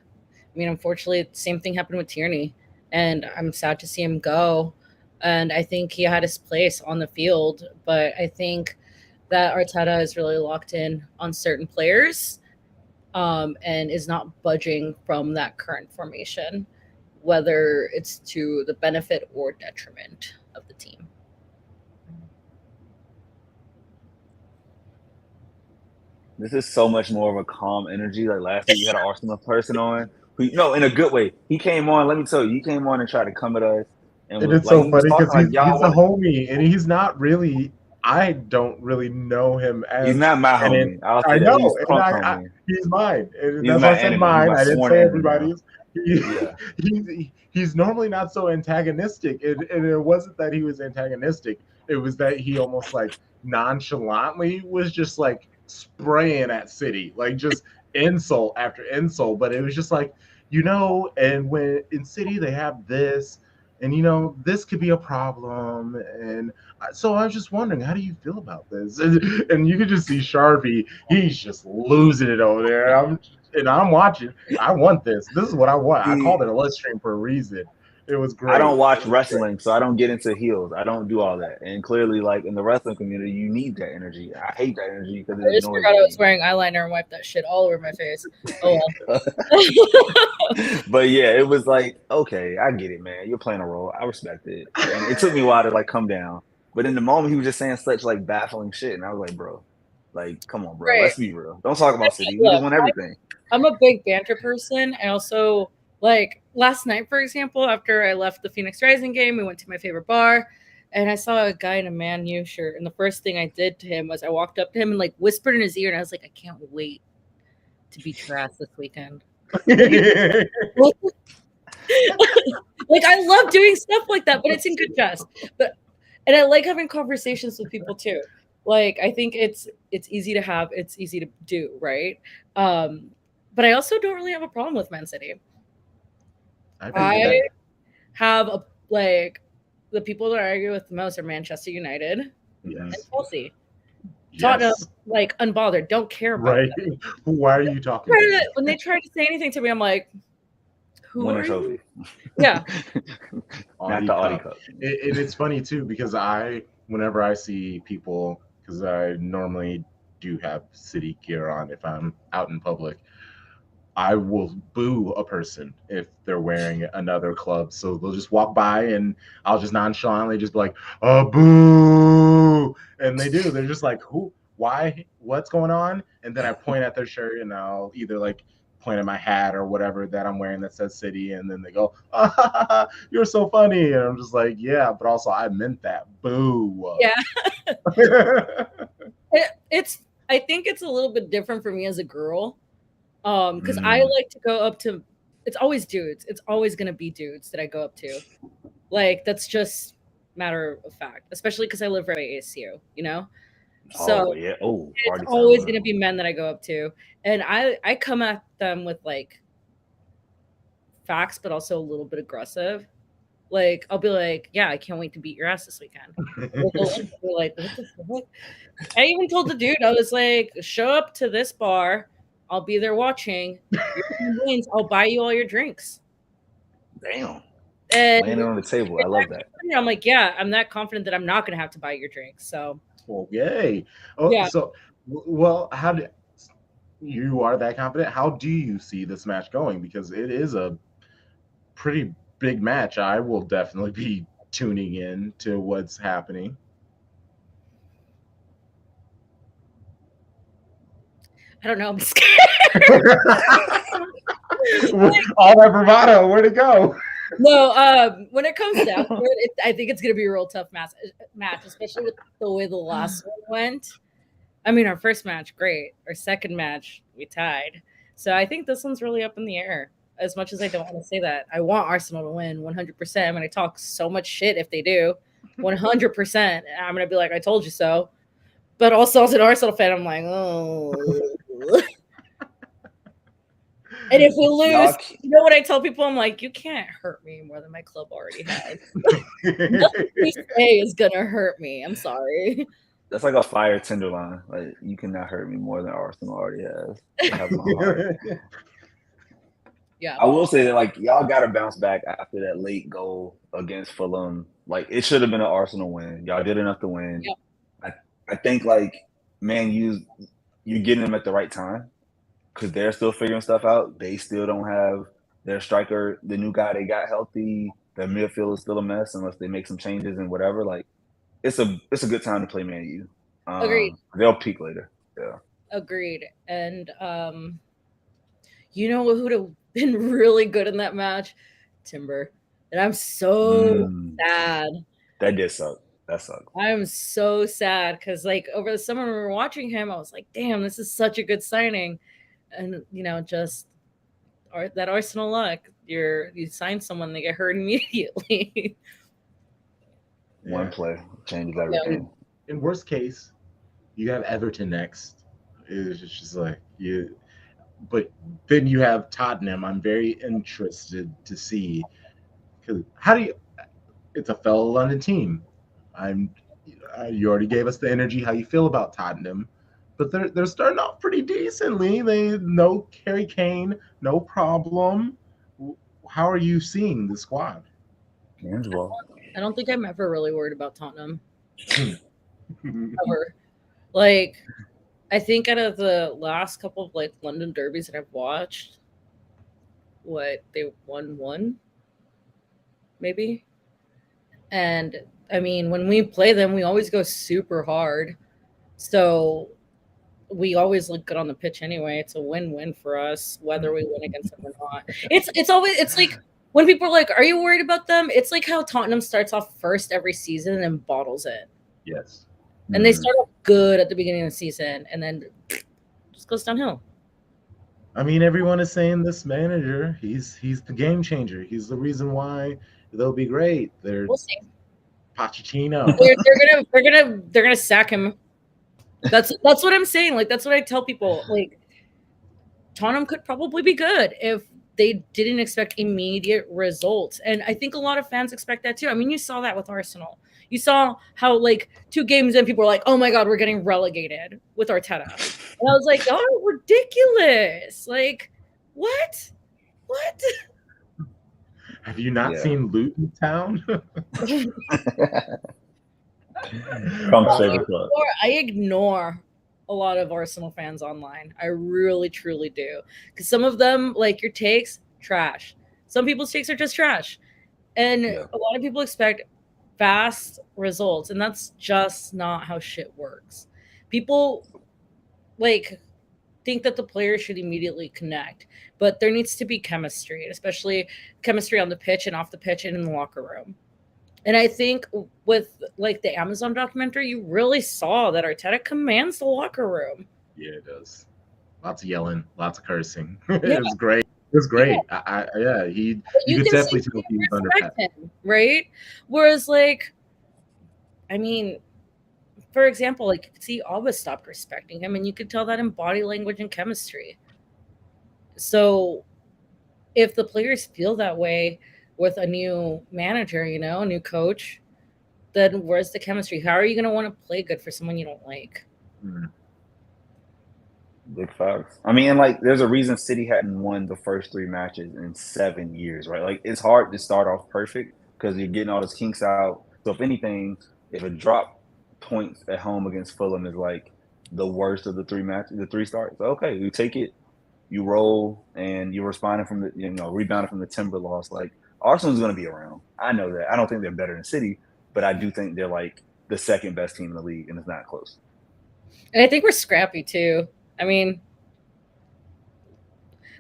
unfortunately, the same thing happened with Tierney, and I'm sad to see him go. And I think he had his place on the field, but I think that Arteta is really locked in on certain players, and is not budging from that current formation, whether it's to the benefit or detriment of the team. This is so much more of a calm energy. Like last week, you had an Arsenal person on. No, in a good way. He came on. Let me tell you, he came on and tried to come at us. And it's so funny because he's a homie, and he's not really. I don't really know him as. He's not my homie. I know, and he's mine. And that's why I said mine. I didn't say everybody's. He's normally not so antagonistic, and it wasn't that he was antagonistic. It was that he almost like nonchalantly was just like spraying at City, like just insult after insult. But it was just like, and when in City they have this, and this could be a problem. And so I was just wondering, how do you feel about this? And you could just see Sharpie, he's just losing it over there. I'm watching. I want this. This is what I want. I called it a Let's Stream for a reason. It was great. I don't watch wrestling, so I don't get into heels. I don't do all that. And clearly, like in the wrestling community, you need that energy. I hate that energy because I just forgot I was wearing eyeliner and wiped that shit all over my face. Oh well. But yeah, it was like, okay, I get it, man. You're playing a role. I respect it. And it took me a while to like come down. But in the moment, he was just saying such like baffling shit, and I was like, bro, like, come on, bro. Right. Let's be real. Don't talk about City. We just want everything. I'm a big banter person. I also. Like last night, for example, after I left the Phoenix Rising game, we went to my favorite bar, and I saw a guy in a Man U shirt. And the first thing I did to him was I walked up to him and like whispered in his ear, and I was like, "I can't wait to beat your ass this weekend." Like I love doing stuff like that, but it's in good jest. And I like having conversations with people too. Like I think it's easy to have, it's easy to do, right? But I also don't really have a problem with Man City. I have the people that I argue with the most are Manchester United and Chelsea. Yes. Tottenham, like unbothered, don't care about them. Why are you talking about that? When they try to say anything to me, I'm like, who are you? Yeah. Not the Audi Cup. It's funny too, because whenever I see people, because I normally do have City gear on if I'm out in public, I will boo a person if they're wearing another club. So they'll just walk by and I'll just nonchalantly just be like, oh, boo. And they do. They're just like, who, why, what's going on? And then I point at their shirt and I'll either like point at my hat or whatever that I'm wearing that says City. And then they go, ah, you're so funny. And I'm just like, yeah, but also I meant that. Boo. Yeah. I think it's a little bit different for me as a girl. Because I like to go up to, it's always dudes. It's always going to be dudes that I go up to. Like, that's just matter of fact, especially because I live right by ASU, So it's always going to be men that I go up to. And I come at them with like facts, but also a little bit aggressive. Like, I'll be like, yeah, I can't wait to beat your ass this weekend. Like, what the fuck? I even told the dude, I was like, show up to this bar. I'll be there watching. I'll buy you all your drinks. Damn. And laying it on the table. I love that. I'm like, yeah, I'm that confident that I'm not going to have to buy your drinks. So. Well, yay. Oh, yeah. So, well, you are that confident? How do you see this match going? Because it is a pretty big match. I will definitely be tuning in to what's happening. I don't know. I'm scared. All that bravado, where'd it go? No, when it comes down to it, I think it's going to be a real tough match, especially with the way the last one went. I mean, our first match, great. Our second match, we tied. So I think this one's really up in the air. As much as I don't want to say that, I want Arsenal to win 100%. I'm going to talk so much shit if they do 100%. I'm going to be like, I told you so. But also, as an Arsenal fan, I'm like, oh. And if we lose, you know what I tell people? I'm like, you can't hurt me more than my club already has. Nothing you say is going to hurt me. I'm sorry. That's like a fire tenderloin. Like, you cannot hurt me more than Arsenal already has. It has my heart. Yeah. I will say that, like, y'all got to bounce back after that late goal against Fulham. Like, it should have been an Arsenal win. Y'all did enough to win. Yep. I think, like, man, you're getting them at the right time because they're still figuring stuff out. They still don't have their striker, the new guy they got healthy. Their midfield is still a mess unless they make some changes and whatever. Like, it's a good time to play Man U. Agreed. They'll peak later. Yeah. Agreed. And you know who would have been really good in that match? Timber. And I'm so sad. That did suck. That sucked. I'm so sad because, like, over the summer when we were watching him, I was like, damn, this is such a good signing. And, you know, just that Arsenal luck. You sign someone, they get hurt immediately. One play changes everything. In worst case, you have Everton next. It's just like you, but then you have Tottenham. I'm very interested to see because it's a fellow London team. You already gave us the energy, how you feel about Tottenham, but they're starting off pretty decently. No Harry Kane, no problem. How are you seeing the squad? Angelo. I don't think I'm ever really worried about Tottenham. Ever. Like, I think out of the last couple of like London derbies that I've watched, they won one, maybe. And I mean, when we play them, we always go super hard. So we always look good on the pitch anyway. It's a win-win for us, whether we win against them or not. It's like when people are like, are you worried about them? It's like how Tottenham starts off first every season and bottles it. Yes. And they start off good at the beginning of the season and then just goes downhill. I mean, everyone is saying this manager, he's the game changer. He's the reason why they'll be great. We'll see. Pochettino. They're gonna sack him. That's what I'm saying. Like, that's what I tell people. Like, Tottenham could probably be good if they didn't expect immediate results. And I think a lot of fans expect that too. I mean, you saw that with Arsenal. You saw how, like, 2 games in, people were like, oh my God, we're getting relegated with Arteta. And I was like, oh, ridiculous. Like, what? What? Have you not seen Luton Town? I ignore a lot of Arsenal fans online. I really, truly do. Because some of them, like, your takes, trash. Some people's takes are just trash. And a lot of people expect fast results, and that's just not how shit works. People, like, think that the players should immediately connect, but there needs to be chemistry, especially chemistry on the pitch and off the pitch and in the locker room. And I think with, like, the Amazon documentary, you really saw that Arteta commands the locker room. Yeah, it does. Lots of yelling, lots of cursing. It was great. It was great. Yeah. You could definitely tell he was under him, right? Whereas, like, I mean, for example, like, you could see Alba stopped respecting him, and you could tell that in body language and chemistry. So if the players feel that way with a new manager, you know, a new coach, then where's the chemistry? How are you going to want to play good for someone you don't like? Big facts. I mean, like, there's a reason City hadn't won the first 3 matches in 7 years, right? Like, it's hard to start off perfect because you're getting all those kinks out. So if anything, if a drop points at home against Fulham is like the worst of the 3 matches, the 3 starts, okay, you take it, you roll, and you're responding from the, you know, rebounding from the Timber loss. Like, Arsenal's going to be around. I know that. I don't think they're better than City, but I do think they're like the second best team in the league, and it's not close. And I think we're scrappy too. I mean,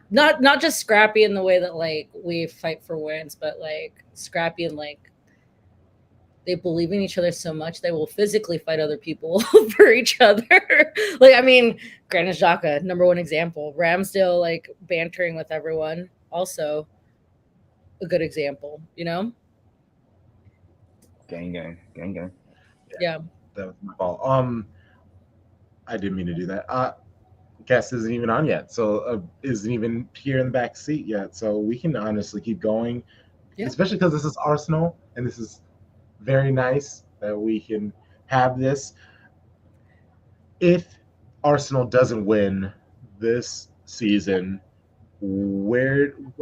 not just scrappy in the way that, like, we fight for wins, but, like, scrappy in, like, they believe in each other so much they will physically fight other people for each other. Like, I mean, Granit Xhaka, number one example. Ramsdale, like, bantering with everyone, also a good example, you know? Gang. Yeah. That was my fault. I didn't mean to do that. Guest isn't even on yet, so isn't even here in the back seat yet. So we can honestly keep going, Yeah. especially because this is Arsenal, and this is very nice that we can have this. If Arsenal doesn't win this season,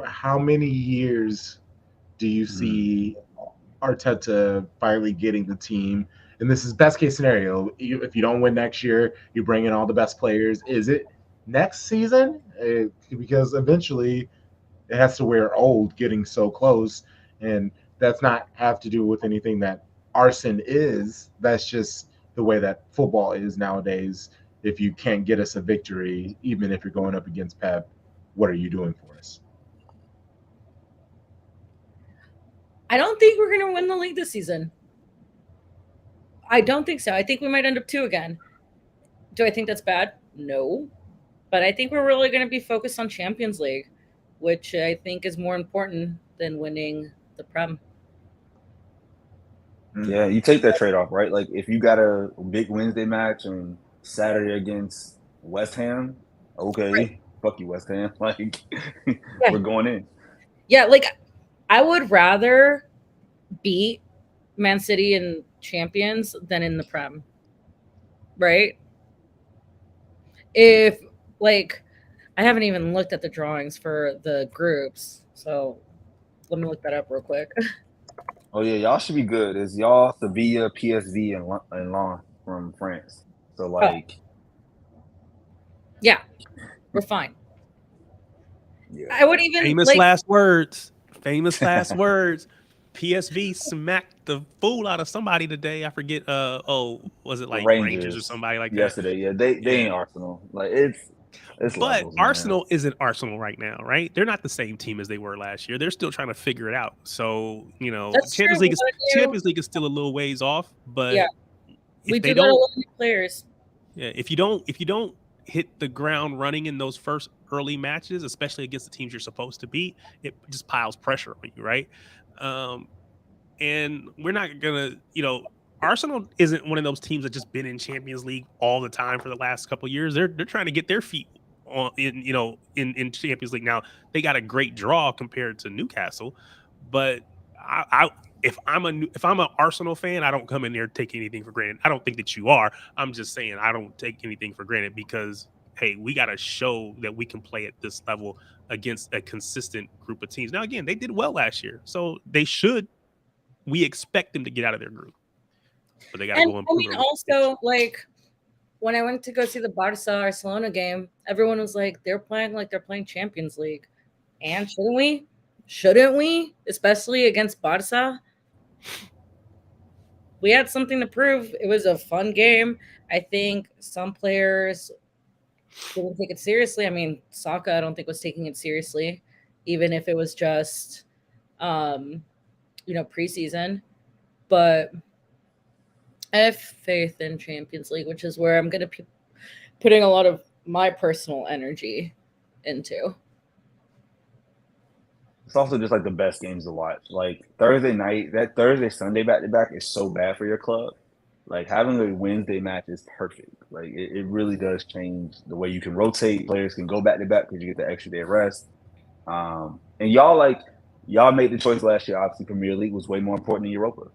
how many years do you see Arteta finally getting the team? And this is best case scenario. If you don't win next year, you bring in all the best players. Is it next season? Because eventually it has to wear old getting so close. And that's not have to do with anything that Arsenal is. That's just the way that football is nowadays. If you can't get us a victory, even if you're going up against Pep, what are you doing for us? I don't think we're going to win the league this season. I don't think so. I think we might end up 2 again. Do I think that's bad? No. But I think we're really going to be focused on Champions League, which I think is more important than winning the Prem. Yeah, you take that trade-off, right? Like, if you got a big Wednesday match on Saturday against West Ham, okay, Right. Fuck you, West Ham. Like, we're going in. Yeah, like, I would rather beat Man City in Champions than in the Prem. Right? If, like, I haven't even looked at the drawings for the groups, so let me look that up real quick. Oh yeah, y'all should be good. It's y'all, Sevilla, PSV, and Lens from France. So like, Yeah, we're fine. yeah. I would even Famous like, last words. Famous last words. PSV smacked the fool out of somebody today. I forget. Was it like Rangers or somebody like that? Yesterday, yeah. They ain't Arsenal. Like it's but levels, Arsenal isn't Arsenal right now, right? They're not the same team as they were last year. They're still trying to figure it out. So That's Champions true. Champions League is still a little ways off. But Yeah. we do got a lot of new players. Yeah, if you don't hit the ground running in those first early matches, especially against the teams you're supposed to beat, it just piles pressure on you, right? And we're not gonna, Arsenal isn't one of those teams that just been in Champions League all the time for the last couple of years. They're trying to get their feet on in Champions League. Now they got a great draw compared to Newcastle, but if I'm an Arsenal fan, I don't come in there take anything for granted. I don't think that you are. I'm just saying I don't take anything for granted because hey, we got to show that we can play at this level against a consistent group of teams. Now again, they did well last year, so they should. We expect them to get out of their group, but they got to go and prove it. Also, like when I went to go see the Barca-Barcelona game, everyone was like, they're playing like they're playing Champions League, and shouldn't we? Shouldn't we? Especially against Barca. We had something to prove. It was a fun game. I think some players didn't take it seriously. I mean, Saka, I don't think was taking it seriously, even if it was just, preseason. But I have faith in Champions League, which is where I'm going to be putting a lot of my personal energy into. It's also just like the best games to watch. Like Thursday night, that Sunday back-to-back is so bad for your club. Like having a Wednesday match is perfect. Like it really does change the way you can rotate. Players can go back-to-back because you get the extra day of rest. And y'all made the choice last year. Obviously, Premier League was way more important than Europa.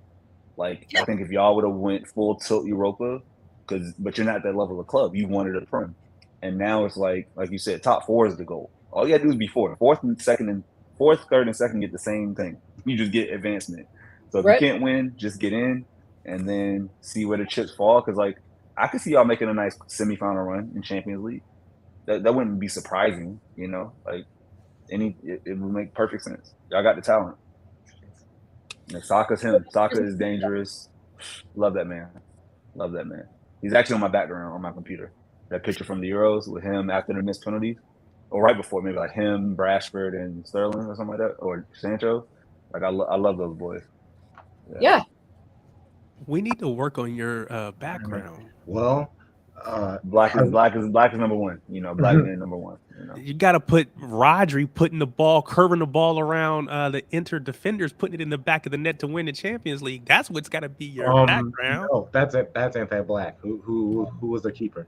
Like I think if y'all would have went full tilt Europa, but you're not that level of club. You wanted a Prem, and now it's like you said, top 4 is the goal. All you got to do is be fourth, third, and second get the same thing. You just get advancement. So if you can't win, just get in and then see where the chips fall. Because like I could see y'all making a nice semifinal run in Champions League. That wouldn't be surprising, Like it would make perfect sense. Y'all got the talent. And Saka's him. Saka is dangerous. Love that man. He's actually on my background on my computer. That picture from the Euros with him after the missed penalties. Or right before, maybe like him, Rashford, and Sterling or something like that. Or Sancho. Like I love those boys. Yeah. We need to work on your background. Well, Black is number one. You know, black man number one. You know, You got to put Rodri putting the ball, curving the ball around the inter defenders, putting it in the back of the net to win the Champions League. That's what's got to be your background. no, that's it. That's anti-black. Who was the keeper?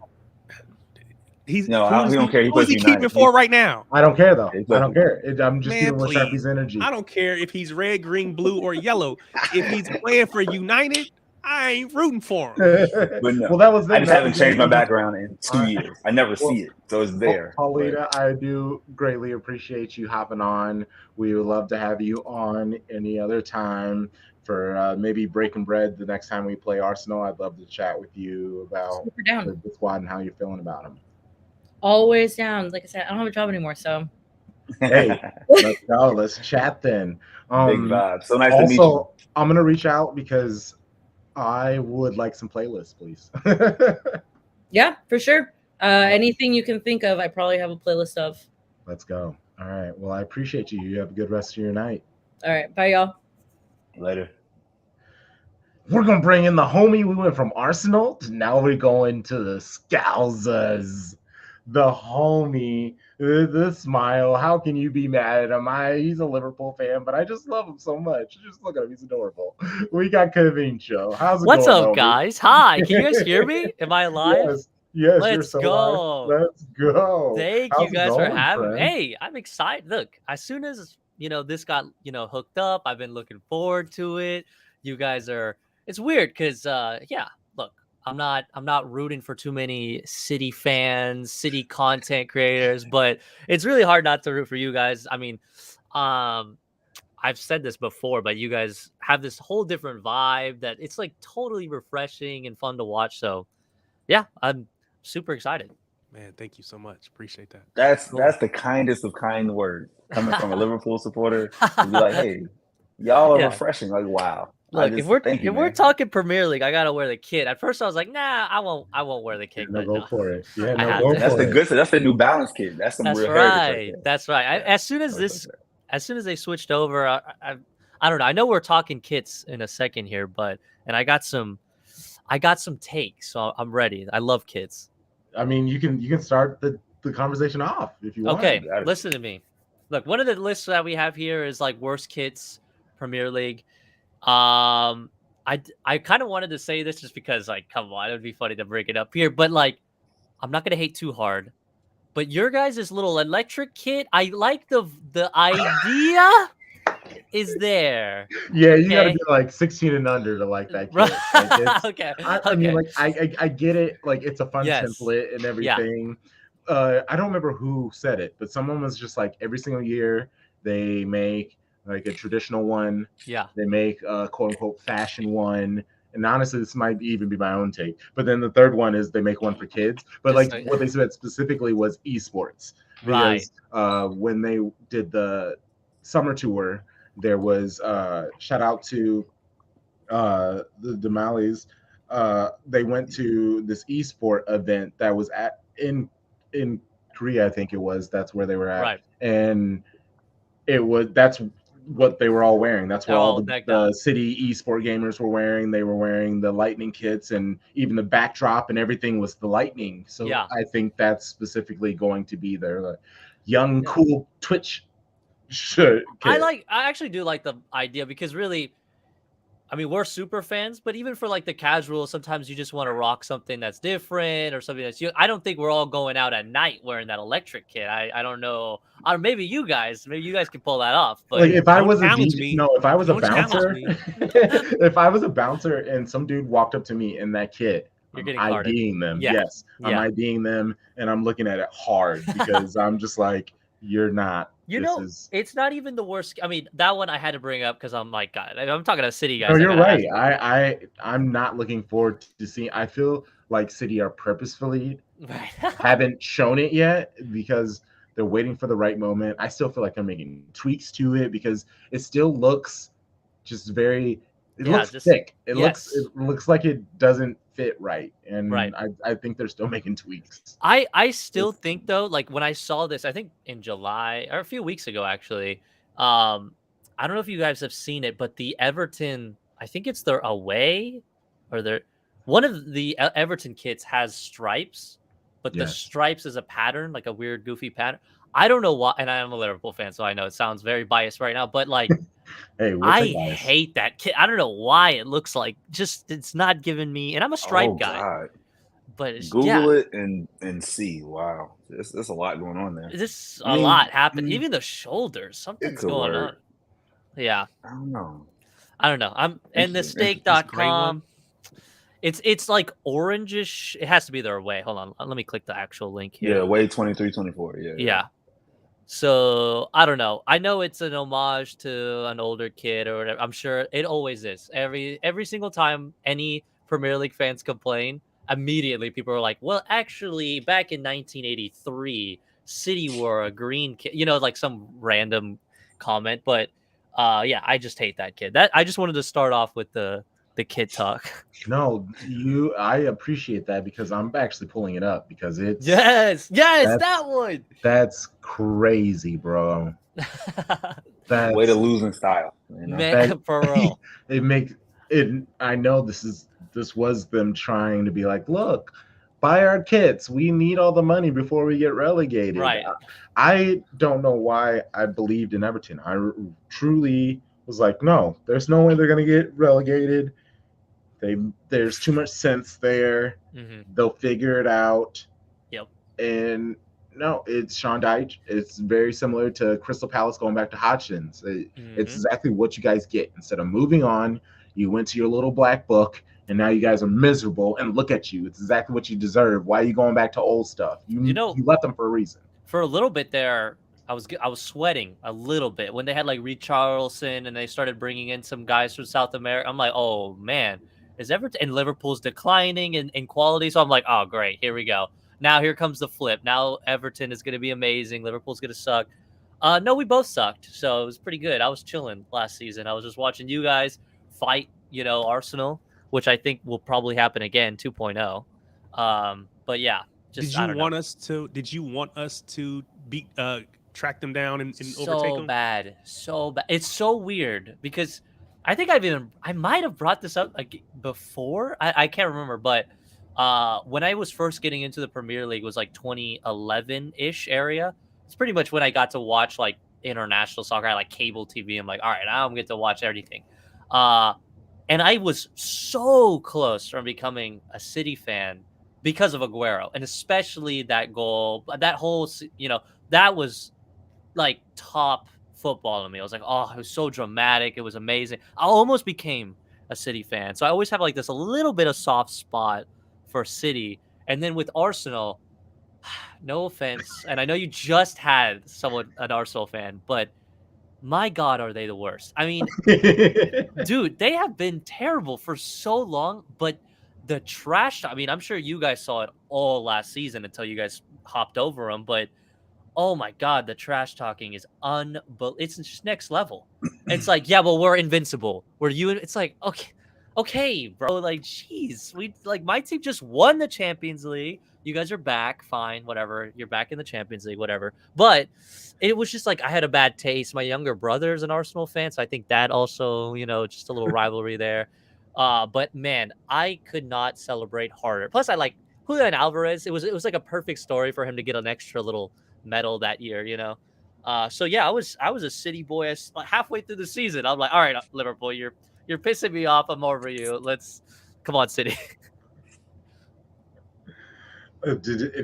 He's No, who's we don't care. He Who's he plays keeping United. for right now? I don't care though. He's I don't lucky. care. I'm just Man, giving with please. Sharpie's energy. I don't care if he's red, green, blue, or yellow. If he's playing for United, I ain't rooting for him. But no, Well, that was. I just haven't changed my back. background in 2 years. I never see it, so it's there. Paulina, I do greatly appreciate you hopping on. We would love to have you on any other time for maybe breaking bread the next time we play Arsenal. I'd love to chat with you about Super down. the squad and how you're feeling about them. Always down. Like I said, I don't have a job anymore, so Hey, let's go. Let's chat then. Big vibe. So nice to meet you. Also, I'm gonna reach out because I would like some playlists, please. yeah, for sure. Anything you can think of, I probably have a playlist of. Let's go. All right. Well, I appreciate you. You have a good rest of your night. All right, bye, y'all. Later. We're gonna bring in the homie. We went from Arsenal to now we're going to the Scousers. The homie, the smile. How can you be mad at him? He's a Liverpool fan, but I just love him so much. Just look at him; he's adorable. We got Kavincho. How's it What's going, up, homie? guys? Hi, can you guys hear me? Am I live? Yes, you're Let's so go. live. Let's go. Thank How's you it guys for going, having me. friend? Hey, I'm excited. Look, as soon as this got hooked up, I've been looking forward to it. You guys are. It's weird because yeah. Look, I'm not rooting for too many City fans, City content creators, but it's really hard not to root for you guys. I mean, I've said this before, but you guys have this whole different vibe that it's like totally refreshing and fun to watch. So, yeah, I'm super excited. Man, thank you so much. Appreciate that. That's the kindest of kind words coming from a Liverpool supporter. To be like, hey, y'all are Yeah. refreshing. Like, wow. Look, if we're man. talking Premier League, I gotta wear the kit. At first, I was like, nah, I won't wear the kit. No, But go no. for it. Yeah, I no, have go to. for That's the it. good stuff. That's the New Balance kid. That's some That's real heritage right. right there. That's right. Yeah. As soon as they switched over, I don't know. I know we're talking kits in a second here, and I got some takes, so I'm ready. I love kits. I mean, you can start the conversation off if you want. Okay, got it. listen to me. Look, one of the lists that we have here is like worst kits, Premier League. I kind of wanted to say this just because, like, come on, it would be funny to bring it up here, but like, I'm not gonna hate too hard. But your guys' little electric kit, I like the idea is there. Yeah, you got to Okay. be like 16 and under to like that. Right. Kid. Like, it's- Okay. I mean, like I get it. Like it's a fun Yes. template and everything. I don't remember who said it, but someone was just like every single year they make like a traditional one. Yeah. They make a quote unquote fashion one. And honestly, this might even be my own take. But then the third one is they make one for kids. But Just like like- what they said specifically was esports. Right. Because when they did the summer tour, there was shout out to the Demalis. They went to this esport event that was in Korea, I think it was. That's where they were at. Right. And that's what they were all wearing. That's what They're all all the decked out. city esport gamers were wearing. They were wearing the lightning kits, and even the backdrop and everything was the lightning. So Yeah. I think that's specifically going to be their young, cool Twitch shirt. I actually do like the idea because really, I mean, we're super fans, but even for like the casual, sometimes you just want to rock something that's different or something that's I don't think we're all going out at night wearing that electric kit. I don't know. Or maybe you guys can pull that off. But Like if I don't was a challenge DJ, me. no, if I was a Don't challenge bouncer, me. if I was a bouncer and some dude walked up to me in that kit, You're I'm getting carded. IDing them. Yeah. Yes, I'm Yeah. IDing them, and I'm looking at it hard because I'm just like, you're not. You this know, is... it's not even the worst. I mean, that one I had to bring up because I'm like, God, I'm talking to City guys. No, I you're gotta right. I'm not looking forward to seeing. I feel like City are purposefully Right. haven't shown it yet because they're waiting for the right moment. I still feel like they're making tweaks to it because it still looks just very. It Yeah, looks just- thick. It yes. looks like it doesn't fit right, and Right. I think they're still making tweaks. I still think though, like when I saw this, I think in July or a few weeks ago, actually. I don't know if you guys have seen it, but the Everton, I think it's their away or they're one of the Everton kits has stripes, but the Yes. stripes is a pattern, like a weird, goofy pattern. I don't know why, and I am a Liverpool fan, so I know it sounds very biased right now, but like Hey, we'll I take bias. hate that kit. I don't know why it looks like it's not giving me, and I'm a stripe guy, God. but it's, Google it and see. Wow, there's a lot going on there. This I a mean, lot happened. Even the shoulders, something's could going work. on. Yeah, I don't know. I don't know. I'm and the Interesting. steak.com. It's like orangish. It has to be their way. Hold on. Let me click the actual link here. Yeah, way 23, 24. Yeah. So I don't know. I know it's an homage to an older kid or whatever. I'm sure it always is. Every single time any Premier League fans complain, immediately people are like, "Well, actually, back in 1983, City wore a green kit." You know, like some random comment. But yeah, I just hate that kid. That I just wanted to start off with the kid talk. No, I appreciate that because I'm actually pulling it up because it's Yes, That's- that one. that's crazy, bro. That's Way to lose in style. You know? Man, for real. it makes it. I know this was them trying to be like, look, buy our kits. We need all the money before we get relegated. Right. I don't know why I believed in Everton. I truly was like, no, there's no way they're gonna get relegated. There's too much sense there. Mhm. They'll figure it out. Yep. And no, it's Sean Dyche. It's very similar to Crystal Palace going back to Hodgson's. It's Mhm. exactly what you guys get. Instead of moving on, you went to your little black book, and now you guys are miserable. And look at you. It's exactly what you deserve. Why are you going back to old stuff? You left them for a reason. For a little bit there, I was sweating a little bit when they had like Richarlison and they started bringing in some guys from South America. I'm like, oh man, is Everton and Liverpool's declining in quality? So I'm like, oh great, here we go. Now here comes the flip. Now Everton is going to be amazing. Liverpool's going to suck. No, we both sucked, so it was pretty good. I was chilling last season. I was just watching you guys fight, Arsenal, which I think will probably happen again, 2.0. But yeah, just Did you want us to beat track them down and overtake them? So bad. It's so weird because I think I might have brought this up like before. I can't remember, but when I was first getting into the Premier League was like 2011-ish area. It's pretty much when I got to watch like international soccer. I like cable TV. I'm like, all right, now I'm going to watch everything. And I was so close from becoming a City fan because of Aguero, and especially that goal, that whole, that was like top football to me. I was like, oh, it was so dramatic. It was amazing. I almost became a City fan. So I always have like this a little bit of soft spot for City. And then with Arsenal, no offense, and I know you just had an Arsenal fan, but my God, are they the worst? I mean, dude, they have been terrible for so long, but the trash, I mean, I'm sure you guys saw it all last season until you guys hopped over them, but oh my God, the trash talking is unbelievable. It's just next level. It's like, yeah, well, we're invincible. It's like, okay, bro. Like, jeez, my team just won the Champions League. You guys are back, fine, whatever. You're back in the Champions League, whatever. But it was just like I had a bad taste. My younger brother's an Arsenal fan, so I think that also, just a little rivalry there. But man, I could not celebrate harder. Plus, I like Julian Alvarez. It was like a perfect story for him to get an extra little medal that year, So yeah, I was a City boy. Halfway through the season, I'm like, all right, Liverpool, you're pissing me off. I'm over you. Come on, City. Did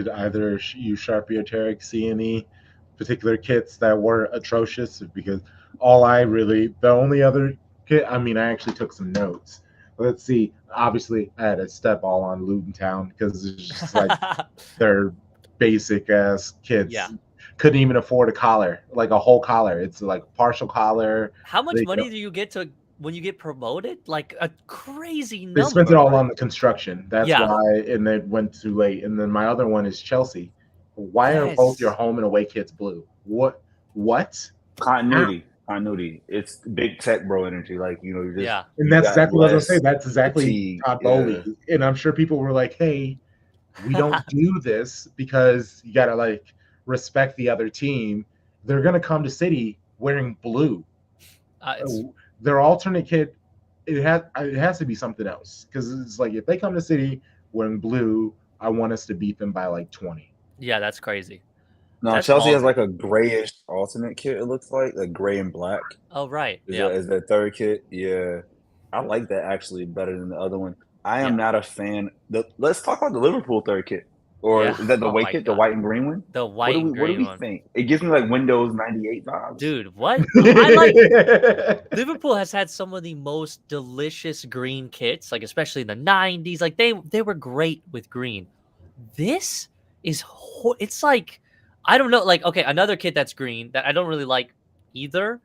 either you, Sharpie or Tarek, see any particular kits that were atrocious? Because the only other kit, I actually took some notes. Let's see. Obviously, I had a step all on Luton Town because it's just like they're basic ass kits. Yeah. Couldn't even afford a collar, like a whole collar. It's like partial collar. How much money do you get when you get promoted? Like a crazy number. They spent it all on the construction. That's Yeah. why, and they went too late. And then my other one is Chelsea. Why are both your home and away kits blue? What? Continuity. It's big tech bro energy. Like, you just, Yeah. And that's exactly what I was going to say. That's exactly fatigue, Todd Bowley. yeah. And I'm sure people were like, hey, we don't do this because you got to like respect the other team. They're going to come to City wearing blue. Their alternate kit it has to be something else because it's like if they come to City wearing blue, I want us to beat them by like 20. Yeah, that's crazy. No, That's Chelsea has ballsy. like a grayish alternate kit. It looks like gray and black. Oh, right. Is Yeah. that is their third kit? Yeah, I like that actually better than the other one. I am not a fan. Let's talk about the Liverpool third kit, or Yeah. is that the Oh away my kit, the God. white and green one? The white and What do green we one. think? It gives me like Windows 98 vibes. Dude, what? I like Liverpool has had some of the most delicious green kits, like especially in the 90s. Like they were great with green. This is it's like I don't know, like okay, another kit that's green that I don't really like either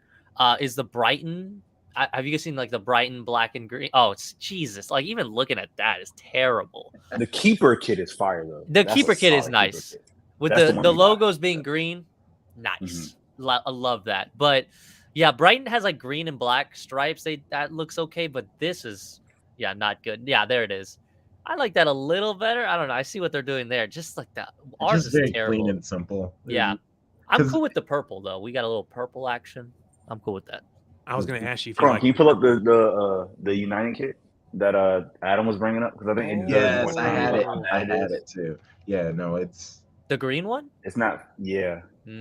is the Brighton. Have you guys seen like the Brighton black and green? Oh, it's Jesus. Like even looking at that is terrible. The keeper kit is fire though. The That's a keeper kit is solid nice. keeper kit. With That's the the one we buy. logos being green, nice. I love that. But yeah, Brighton has like green and black stripes. That looks okay, but this is not good. Yeah, there it is. I like that a little better. I don't know. I see what they're doing there. Just like that. Ours Just is very terrible. clean and simple. Yeah. I'm 'Cause- cool with the purple though. We got a little purple action. I'm cool with that. I was gonna ask you if you Crump, like. can you pull up the United kit that Adam was bringing up? Because I think it does Yes, more I had things it. like I that had is. it too. Yeah, no, it's The green one? It's not. Yeah. Yeah,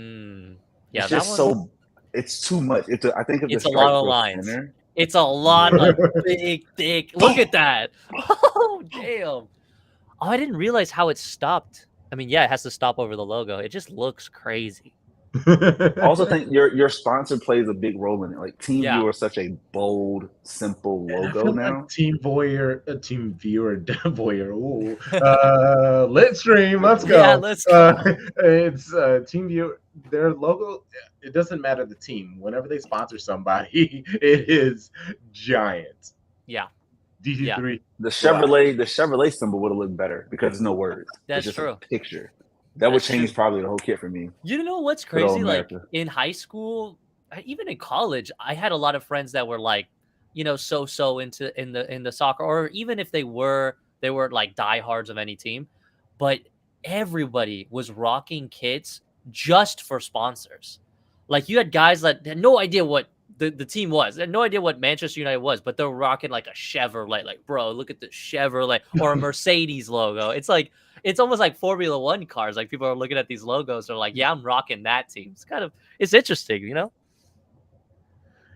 It's that just one. so. It's too much. I think if It's the a lot stripes of were lines. thinner- It's a lot of big dick. Look at that. Oh, damn. Oh, I didn't realize how it stopped. I mean, yeah, it has to stop over the logo. It just looks crazy. I also think your sponsor plays a big role in it. Like TeamViewer is such a bold, simple And I logo feel now. like Team Viewer, ooh, Lit Stream, let's go. Yeah, let's go. It's Team Viewer. Their logo, it doesn't matter the team. Whenever they sponsor somebody, it is giant. Yeah. DC3. The Chevrolet symbol would have looked better because there's no words. That's it's just true. A picture. That would change probably the whole kit for me. You know what's Good old crazy? Like America. in high school, even in college, I had a lot of friends that were like, so into in the soccer, or even if they were like diehards of any team, but everybody was rocking kits just for sponsors. Like you had guys that had no idea what the team was. They had no idea what Manchester United was, but they're rocking like a Chevrolet. Like, bro, look at the Chevrolet or a Mercedes logo. It's like it's almost like Formula One cars. Like people are looking at these logos, they're like, yeah, I'm rocking that team. It's interesting, you know?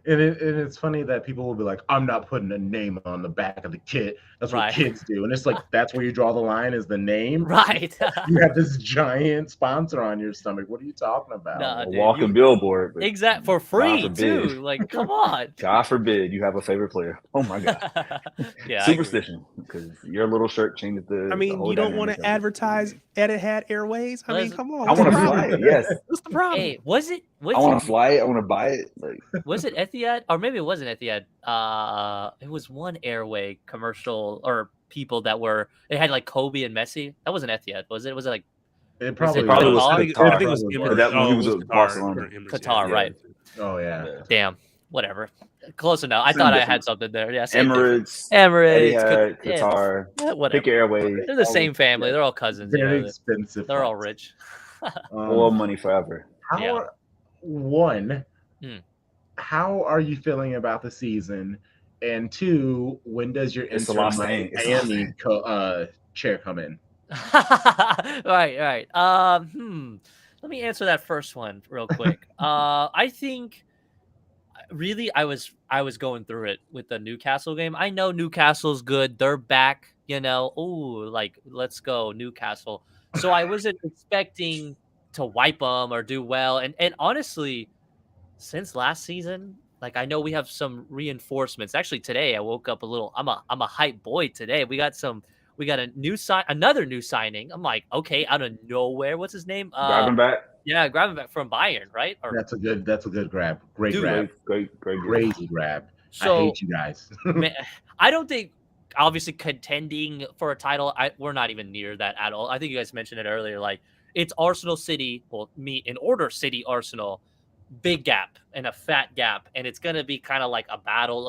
And it's funny that people will be like, I'm not putting a name on the back of the kit. That's what Right. kids do. And it's like, that's where you draw the line is the name. Right. You have this giant sponsor on your stomach. What are you talking about? Nah, A dude, walking billboard. but Exact for free forbid. too. Like, come on. God forbid you have a favorite player. Oh my God. Yeah, I agree. Superstition. Because your little shirt changes the. I mean, the whole you don't want dynamic to of it. advertise Etihad Airways. I mean, Let's- come on. I what's want the to problem? fly it. Yes. What's the problem? Hey, was it I want to fly it. I want to buy it. Like, was it Etihad or maybe it wasn't Etihad? It was one airway commercial or people that were they had like Kobe and Messi. That wasn't Etihad, was it? Was it like It probably, probably was I think Qatar. it was Probably Emirates. That when he Oh, was it with Qatar. Barcelona. Emirates, Qatar, yeah. right? Oh yeah. Damn, whatever. Close enough. I Same thought I difference. had something there. Yeah, same difference. Emirates, Emirates, Etihad, Qatar, whatever. Pick Airways. They're the all same of- family. They're all cousins. You Very know, expensive. they're all flights. rich. Oil money forever. How Yeah. one, Hmm. how are you feeling about the season? And two, when does your It's a interim lot saying. It's a lot Miami chair come in? Right. Let me answer that first one real quick. I think really I was going through it with the Newcastle game. I know Newcastle's good. They're back, like let's go Newcastle. So I wasn't expecting to wipe them or do well. And honestly, since last season, like I know we have some reinforcements. Actually, today I woke up a little. I'm a hype boy today. We got another new signing. I'm like, okay, out of nowhere. What's his name? Driving back. Yeah, grab him back from Bayern, right? Or, That's a good grab. Great Dude, grab. Great. Crazy grab. so I hate you guys. man, I don't think obviously contending for a title. We're not even near that at all. I think you guys mentioned it earlier. Like it's Arsenal City. Well, me in order City Arsenal, big gap and a fat gap, and it's gonna be kind of like a battle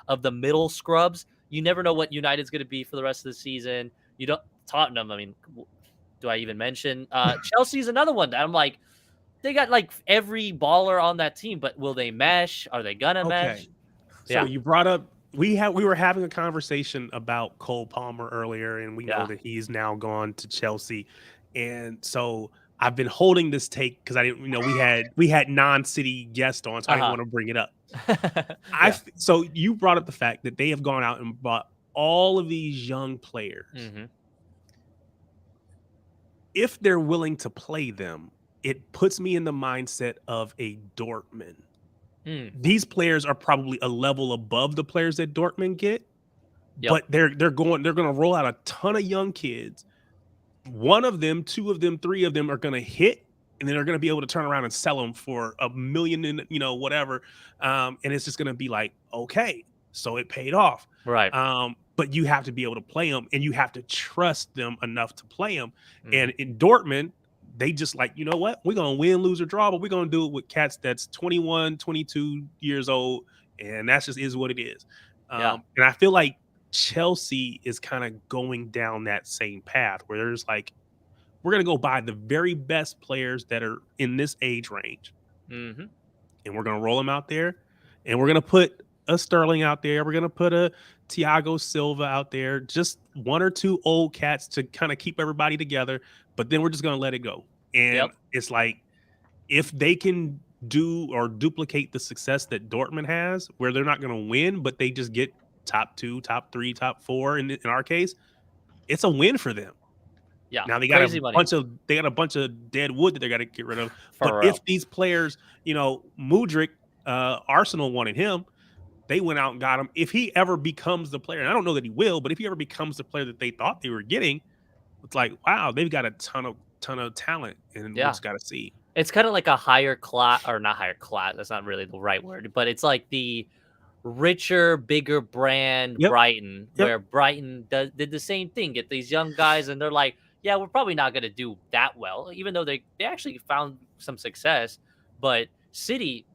of the middle scrubs. You never know what United's gonna be for the rest of the season. You don't Tottenham. I mean, do I even mention Chelsea's another one that I'm like, they got like every baller on that team, but will they mesh? Are they gonna mesh? So Yeah. you brought up we were having a conversation about Cole Palmer earlier, and we Yeah. know that he's now gone to Chelsea, and so I've been holding this take because I didn't, we had non-City guests on, so I didn't want to bring it up. So you brought up the fact that they have gone out and bought all of these young players. Mm-hmm. If they're willing to play them, it puts me in the mindset of a Dortmund. These players are probably a level above the players that Dortmund get, but they're going to roll out a ton of young kids. One of them, two of them, three of them are going to hit, and then they're going to be able to turn around and sell them for $1 million, whatever. And it's just going to be like, okay, so it paid off, right? But you have to be able to play them, and you have to trust them enough to play them. And in Dortmund, they just like, you know what? We're going to win, lose, or draw, but we're going to do it with cats that's 21, 22 years old, and that's just is what it is. And I feel like Chelsea is kind of going down that same path where there's like, we're going to go buy the very best players that are in this age range. Mm-hmm. And we're going to roll them out there, and we're going to put a Sterling out there. We're going to put a Thiago Silva out there, just one or two old cats to kind of keep everybody together. But then we're just going to let it go. And it's like, if they can do or duplicate the success that Dortmund has, where they're not going to win, but they just get top 2, top 3, top 4 in our case, it's a win for them. Yeah. Now they got a bunch of dead wood that they got to get rid of. But if these players, Mudryk, Arsenal wanted him, they went out and got him. If he ever becomes the player, and I don't know that he will, but if he ever becomes the player that they thought they were getting, it's like, wow, they've got a ton of talent, and we just got to see. It's kind of like a higher class, or not higher class. That's not really the right word, but it's like the richer, bigger brand Brighton, where Brighton did the same thing. Get these young guys, and they're like, yeah, we're probably not going to do that well, even though they actually found some success. But City,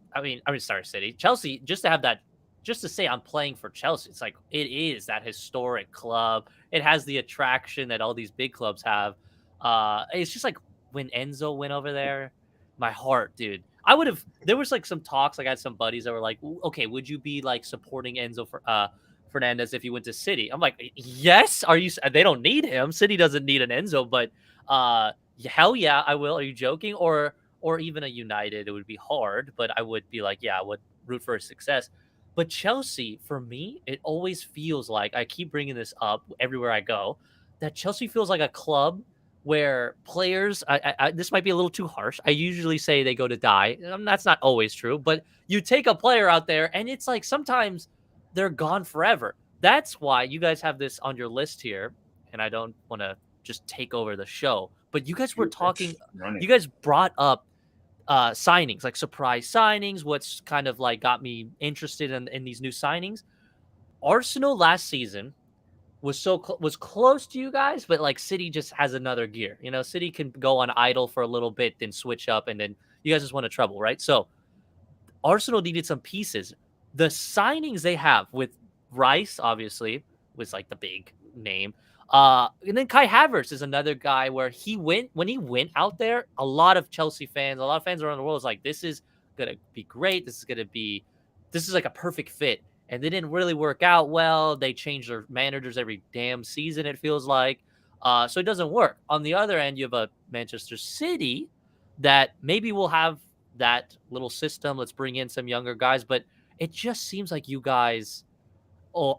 Chelsea, just to say I'm playing for Chelsea, it's like it is that historic club. It has the attraction that all these big clubs have. It's just like when Enzo went over there, my heart, dude. There was like some talks. Like I had some buddies that were like, okay, would you be like supporting Enzo Fernandez if he went to City? I'm like, yes. They don't need him. City doesn't need an Enzo, but hell yeah, I will. Are you joking? Or even a United, it would be hard, but I would be like, yeah, I would root for his success. But Chelsea, for me, it always feels like, I keep bringing this up everywhere I go, that Chelsea feels like a club where players, this might be a little too harsh. I usually say they go to die. That's not always true, but you take a player out there and it's like sometimes they're gone forever. That's why you guys have this on your list here, and I don't want to just take over the show, but you guys were talking, you guys brought up signings, like surprise signings, what's kind of like got me interested in these new signings. Arsenal last season was close to you guys, but like City just has another gear. City can go on idle for a little bit, then switch up, and then you guys just want to trouble, right? So Arsenal needed some pieces. The signings they have with Rice, obviously, was like the big name. And then Kai Havertz is another guy where when he went out there, a lot of Chelsea fans, a lot of fans around the world was like, this is going to be great. This is like a perfect fit. And they didn't really work out well. They change their managers every damn season, it feels like. So it doesn't work. On the other end, you have a Manchester City that maybe will have that little system. Let's bring in some younger guys. But it just seems like you guys,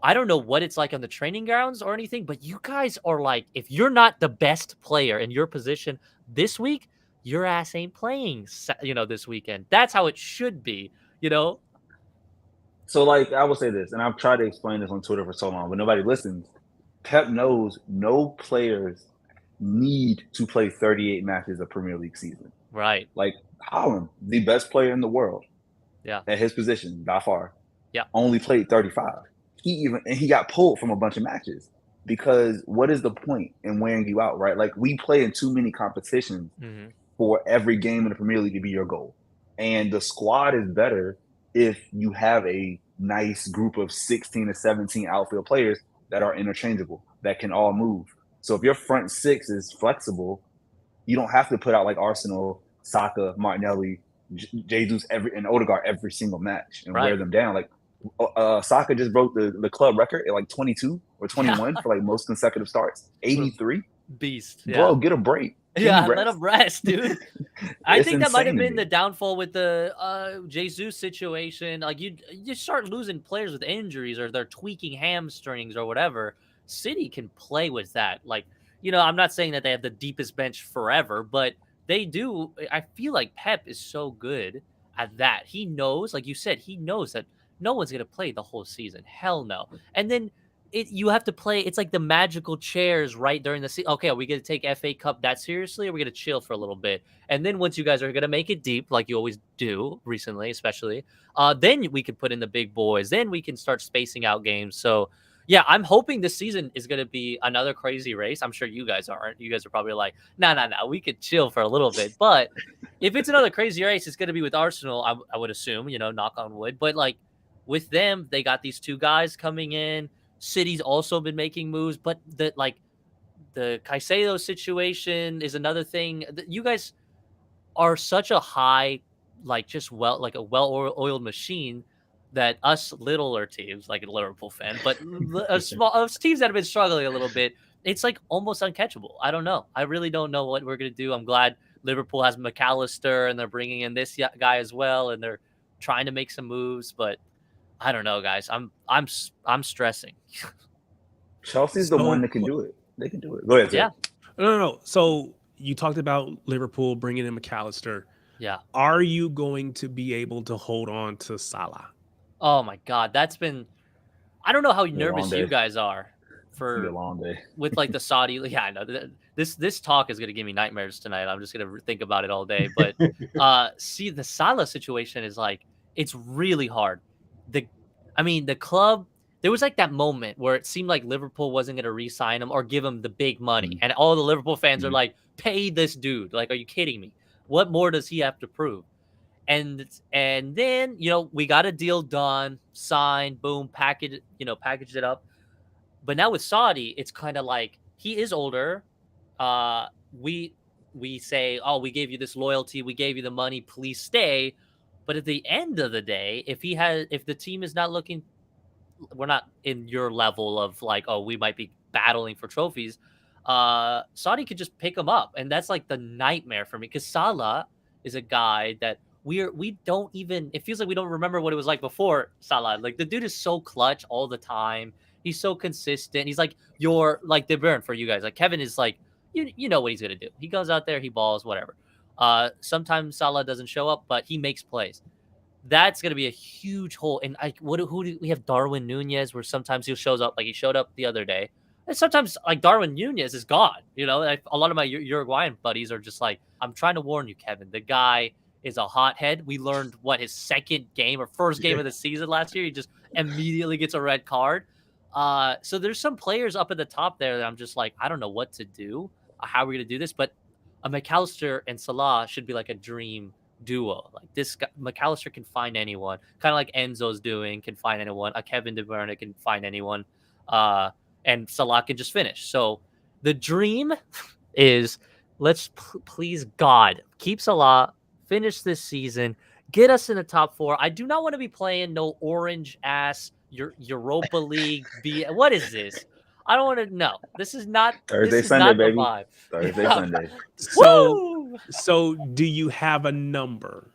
I don't know what it's like on the training grounds or anything, but you guys are like, if you're not the best player in your position this week, your ass ain't playing, this weekend. That's how it should be, So, like, I will say this, and I've tried to explain this on Twitter for so long, but nobody listens. Pep knows no players need to play 38 matches a Premier League season. Right. Like, Haaland, the best player in the world. Yeah. At his position, by far. Yeah. Only played 35. He got pulled from a bunch of matches, because what is the point in wearing you out, right? Like, we play in too many competitions for every game in the Premier League to be your goal. And the squad is better if you have a nice group of 16 to 17 outfield players that are interchangeable, that can all move. So if your front six is flexible, you don't have to put out like Arsenal, Saka, Martinelli, Jesus and Odegaard every single match and wear them down. Like, Saka just broke the club record at like 22 or 21 for like most consecutive starts. 83. Beast. Yeah. Bro, get a break. Can Yeah, you rest? let him rest, dude. I It's think that might have insane to been the me. downfall with the Jesus situation. Like you start losing players with injuries or they're tweaking hamstrings or whatever. City can play with that. Like, I'm not saying that they have the deepest bench forever, but they do. I feel like Pep is so good at that. He knows, like you said, he knows that no one's gonna play the whole season. Hell no. And then you have to play. It's like the magical chairs right during the season. Okay, are we going to take FA Cup that seriously? Or are we going to chill for a little bit? And then once you guys are going to make it deep, like you always do recently, especially, then we can put in the big boys. Then we can start spacing out games. So, yeah, I'm hoping this season is going to be another crazy race. I'm sure you guys aren't. You guys are probably like, no, we could chill for a little bit. But if it's another crazy race, it's going to be with Arsenal, I would assume, knock on wood. But, like, with them, they got these two guys coming in. City's also been making moves, but the Caicedo situation is another thing. You guys are such a high, like a well-oiled machine that us littler teams, like a Liverpool fan, but teams that have been struggling a little bit, it's like almost uncatchable. I don't know. I really don't know what we're gonna do. I'm glad Liverpool has McAllister and they're bringing in this guy as well, and they're trying to make some moves, but I don't know, guys. I'm stressing. Chelsea's the one that can do it. They can do it. Go ahead, Zach. Yeah. No. So you talked about Liverpool bringing in McAllister. Yeah. Are you going to be able to hold on to Salah? Oh my God, that's been. I don't know how Been a nervous long day. you guys are It's gonna be a for long day. with like the Saudi. Yeah, I know this talk is gonna give me nightmares tonight. I'm just gonna think about it all day. But see, the Salah situation is like it's really hard. The club. There was like that moment where it seemed like Liverpool wasn't going to re-sign him or give him the big money. And all the Liverpool fans are like, pay this dude. Like, are you kidding me? What more does he have to prove? And then, we got a deal done, signed, boom, packaged it up. But now with Saudi, it's kind of like he is older. We say, oh, we gave you this loyalty, we gave you the money, please stay. But at the end of the day, if the team is not looking, we're not in your level of like, oh, we might be battling for trophies. Saudi could just pick him up, and that's like the nightmare for me because Salah is a guy that we don't even. It feels like we don't remember what it was like before Salah. Like the dude is so clutch all the time. He's so consistent. He's like like De Bruyne for you guys. Like Kevin is like you know what he's gonna do. He goes out there, he balls, whatever. Sometimes Salah doesn't show up, but he makes plays. That's going to be a huge hole. And who do we have? Darwin Nunez, where sometimes he shows up, like he showed up the other day. And sometimes like Darwin Nunez is gone. Like, a lot of my Uruguayan buddies are just like, I'm trying to warn you, Kevin. The guy is a hothead. We learned his second game or first game of the season last year. He just immediately gets a red card. So there's some players up at the top there that I'm just like, I don't know what to do. How are we going to do this? But a McAllister and Salah should be like a dream duo. Like this guy, McAllister can find anyone, kind of like Enzo's doing, can find anyone. A Kevin De Bruyne can find anyone, and Salah can just finish. So the dream is let's please God keep Salah, finish this season, get us in the top 4. I do not want to be playing no orange ass Europa League. What is this? I don't want to. No, this is not Thursday, this is Sunday, not baby. The vibe. Thursday, Sunday. So do you have a number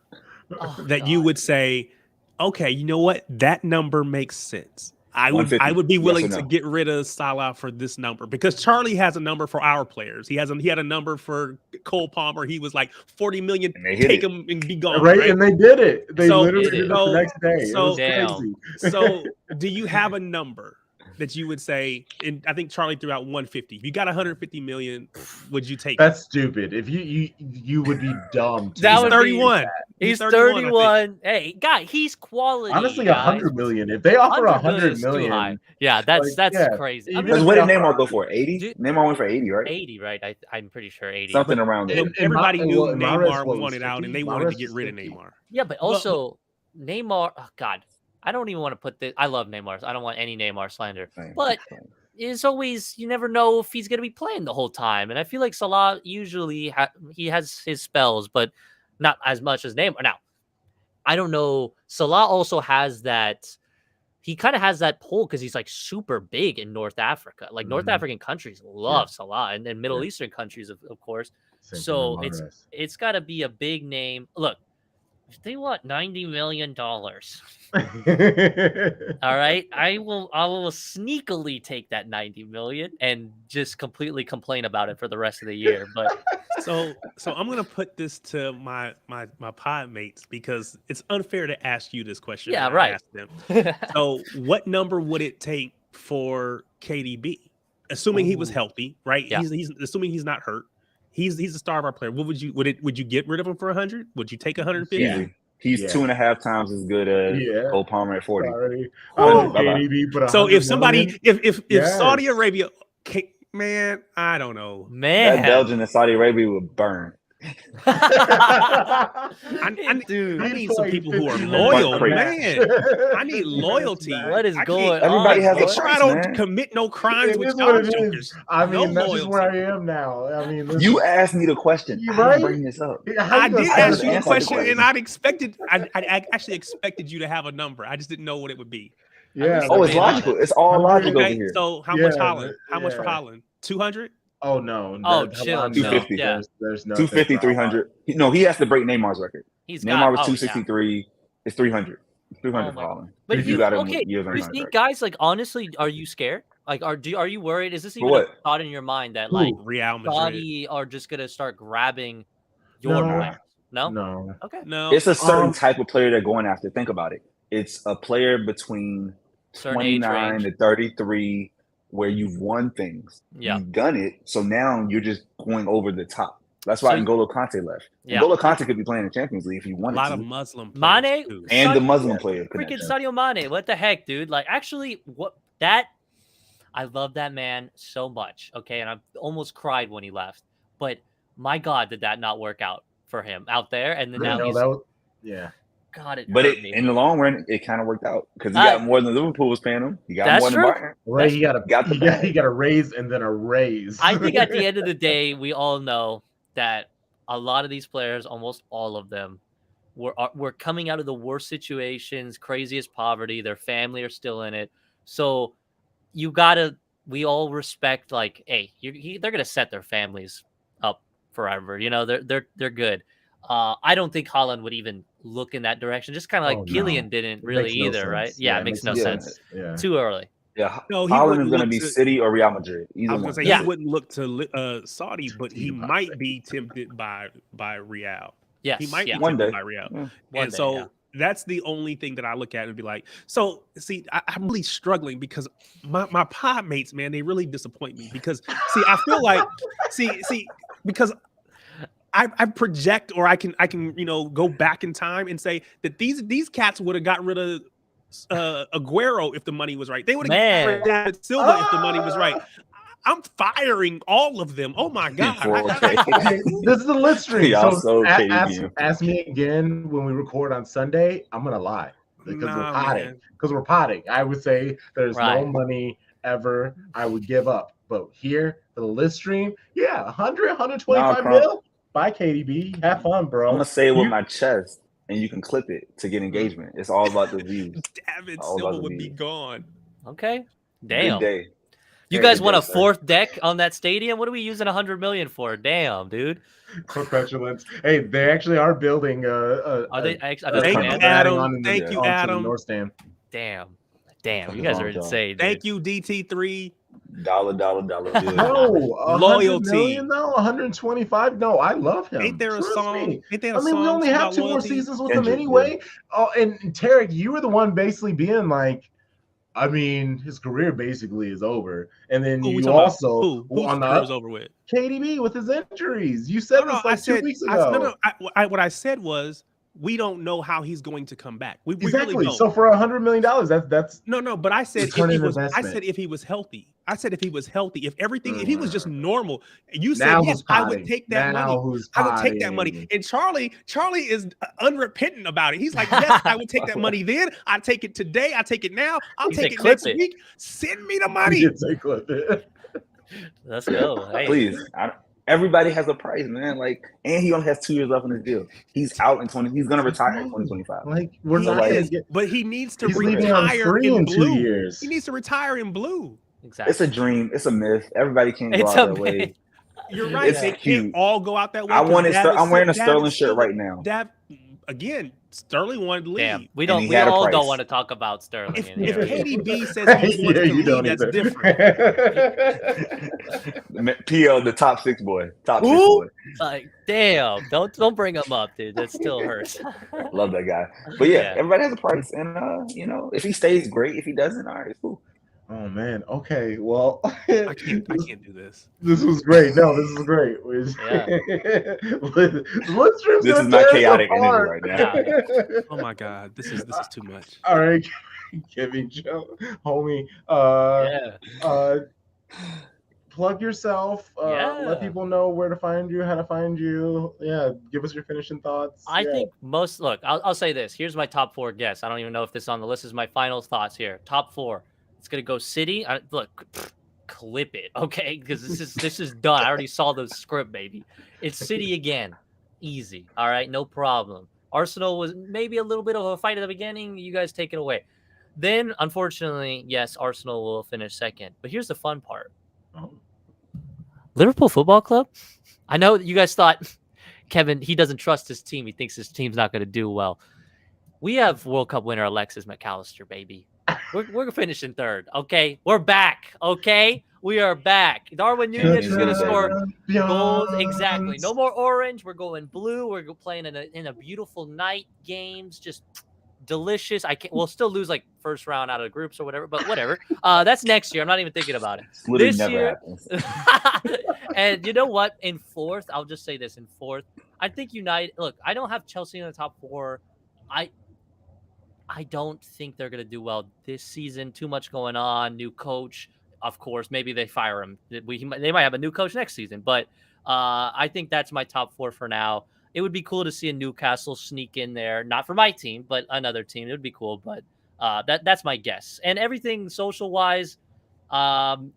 that you God. would say, okay, you know what? That number makes sense. I would 150. be willing Yes or to no? get rid of Salah for this number because Charlie has a number for our players. He had a number for Cole Palmer. He was like 40 million. And they hit Take it. him and be gone. Right, Right? and they did it. They So- literally did it the next day. It so- was crazy. So do you have a number that you would say? And I think Charlie threw out 150. If you got 150 million, would you take? That's stupid. If you would be dumb. To That do would that. be- 31. He's 31, I think. 31. Hey, guy, he's quality. Honestly, guys. 100 million. If they offer 100 is too high. million, Yeah, that's yeah. crazy. Even I Because mean, if what they did offer Neymar go for? 80? Dude- Neymar went for 80, right? 80, right? I'm pretty sure 80. Something around there. And everybody knew Well, Mahrez Neymar was wanted out, 50. and they wanted to Mahrez get was rid of 50. Neymar. Yeah, but also Neymar. Oh God, I don't even want to put this. I love Neymar. I don't want any Neymar slander. Same. But it's always you never know if he's going to be playing the whole time, and I feel like Salah usually he has his spells, but not as much as Neymar. Now, I don't know. Salah also has that he kind of has that pull because he's like super big in North Africa. Like North Mhm. African countries love Salah, and Middle Yeah. Eastern countries, of course. Same So thing with Mahrez. it's got to be a big name. Look, if they want $90 million, all right, I will sneakily take that 90 million and just completely complain about it for the rest of the year. But So I'm gonna put this to my pod mates because it's unfair to ask you this question. Yeah, when I right. asked them. So what number would it take for KDB, assuming he was healthy, right? Yeah. He's assuming he's not hurt. He's the star of our player. What would you get rid of him for 100? Would you take 150? Easy. He's 2.5 times as good as Cole Palmer at 40. Sorry. Bye-bye. KDB put So 100 if somebody, million? if Yes. Saudi Arabia, man, I don't know. That man, Belgium and Saudi Arabia would burn. I dude, need some people who are 50 loyal, million. man. I need loyalty. what is I going can't- on? Everybody has a Make sure I price, don't man. commit no crimes It with is what y'all it is. jokers. I mean, No that's just where loyalty. I am now. I mean, listen, You asked me the question. You I right? didn't bring this up. how I you gonna did say ask that? you a answer the question, question. and I actually expected you to have a number. I just didn't know what it would be. Yeah. Oh, it's Yeah. logical. It's all logical over Okay, here. so how much Yeah, Holland? How much for yeah. Holland? 200? Oh no. Oh, That- chill, Holland, chill. 250. Yeah. There's no 250, 300. No, he has to break Neymar's record. He's Neymar got was oh, yeah. 263. It's 300. 300 Oh for my- Holland. But If you got him okay? years on You his think, record. guys, like honestly, are you scared? Like, are you worried? Is this even a what? thought in your mind that Who? like Real Madrid. Saudi are just gonna start grabbing your No. players? No. No. Okay. No, It's a certain Um, type of player they're going after. Think about it. It's a player between Certain age 29 range. to 33 where you've won things. Yeah. You've done it. So now you're just going over the top. That's why So- N'Golo Kante left. Yeah. N'Golo Kante could be playing in the Champions League if he a wanted lot to. of Muslim players Mane too. And the Saudi- Muslim player Freaking connection. Sadio Mane. What the heck, dude? Like, actually, I love that man so much. Okay, and I almost cried when he left. But my God, did that not work out for him out there? And then You now know, he's that was, yeah. God. It But hurt me. in the long run, it kind of worked out because he got more than Liverpool was paying him. He got That's more than true. Bayern. Right, he got Got the he bag. got a raise and then a raise. I think at the end of the day, we all know that a lot of these players, almost all of them, were coming out of the worst situations, craziest poverty. Their family are still in it. So we all respect, like, hey, they're gonna set their families up forever. You know, they're good. I don't think Holland would even look in that direction. Just kind of like Oh, no. Killian didn't It really makes no either, right? sense. Yeah, it makes no no sense. Yeah. Too early. Yeah, No, he Holland is wouldn't going to look be to- City or Real Madrid. Either I was one. gonna say Yeah. he wouldn't look to Saudi, but he He might might. be tempted by Real. Yes, He might yeah. be One tempted day. by Real. Yeah. One And day, so yeah. that's the only thing that I look at and be like, so see, I'm really struggling because my pod mates, man, they really disappoint me because see, I feel like because I project or I can go back in time and say that these cats would have got rid of Aguero if the money was right. They would have got rid of David Silva if the money was right. I'm firing all of them. Oh my God. Okay. This is the list stream. Y'all So so ask me again when we record on Sunday. I'm gonna lie because Nah, we're potting. man. Because we're potting. I would say there's no Right. money ever I would give up. But here for the list stream, yeah, 100, 125 Nah, mil. Bye, KDB. Have fun, bro. I'm gonna say it with You- my chest, and you can clip it to get engagement. It's all about the views. David All about Silva the would be league. gone. Okay. Good Damn. day. You Very guys good want day, a sir. fourth deck on that stadium? What are we using $100 million for? Damn, dude. For petulance. Hey, they actually are building Are they? Are a those Thank you, fans? Adam. Thank you, onto the Adam. North Stand. Damn. You guys are Long time. insane. Thank dude. you, DT3. Dollar bill. No, 100 Loyalty. million, no, 125. No, I love him. Ain't there a Trust song? me. Ain't there I a mean, we song only have about 2 more loyalty? seasons with Kendrick, him anyway. Oh, and Tarek, you were the one basically being like, I mean, his career basically is over. And then Who we you talking about? also Who's on career was the over with? KDB with his injuries. You said No, this I like 2 said, weeks ago. what I said was we don't know how he's going to come back. We Exactly. really don't. So for $100 million, that's No, but I said Return if he on was. I investment. said if he was healthy. I said if he was healthy. If everything, if he was just normal. You said now yes, who's I would potting? take that now money. Who's I would take that money. potting? And Charlie is unrepentant about it. He's like, yes, I would take that money then. I take it today. I take it now. I'll He take said, it "Clip next it." week. Send me the He money. did say clip it. Let's go. Hey. Please, Everybody has a price, man. Like, and he only has 2 years left in his deal. He's out in 20. He's gonna retire in 2025. Like we're He not gonna is, get. but he needs to He's leaving on retire free in 2 blue. years. He needs to retire in blue. Exactly. It's a dream. It's a myth. Everybody can't go It's out a that way. myth. You're right. It's They can't cute. all go out that way. I 'cause want it. Dav is I'm wearing a still- Dav Sterling is still shirt right now. Dav, again, Sterling wanted to leave. Damn, we And he don't. We had a all price. don't want to talk about Sterling. If, in if here. KDB says he wants Yeah, to you leave, don't that's either. different. PL, the top 6 boy. Top 6 Who? boy. Like, damn, don't bring him up, dude. That still hurts. Love that guy. But yeah, Yeah. everybody has a price, and if he stays, great. If he doesn't, all right, cool. Oh man. Okay. Well, I can't do this. This was great. No, this is great. This is my chaotic energy right now. Oh my god, this is too much. All right, Kevin Joe, homie. Plug yourself. Yeah. Let people know where to find you, how to find you. Yeah, give us your finishing thoughts. I think look, I'll say this. Here's my top 4 guests. I don't even know if this is on the list. This is my final thoughts here. Top 4. It's gonna go City. Look, clip it, okay? Because this is done. I already saw the script, baby. It's City again. Easy. All right, no problem. Arsenal was maybe a little bit of a fight at the beginning. You guys take it away. Then, unfortunately, yes, Arsenal will finish second. But here's the fun part. Liverpool Football Club. I know you guys thought Kevin, he doesn't trust his team. He thinks his team's not going to do well. We have World Cup winner Alexis McAllister, baby. We're finishing third. Okay, we're back. Okay, we are back. Darwin Núñez is going to score goals. Exactly. No more orange. We're going blue. We're playing in a beautiful night. Games just delicious. We'll still lose like first round out of the groups or whatever, but whatever. That's next year. I'm not even thinking about it. Literally This never year, happens. and you know what? In 4th, I'll just say this. In 4th, I think United. Look, I don't have Chelsea in the top 4. I don't think they're going to do well this season. Too much going on. New coach, of course. Maybe they fire him. They might have a new coach next season. But I think that's my top 4 for now. It would be cool to see a Newcastle sneak in there. Not for my team, but another team. It would be cool. But that's my guess. And everything social-wise, I'm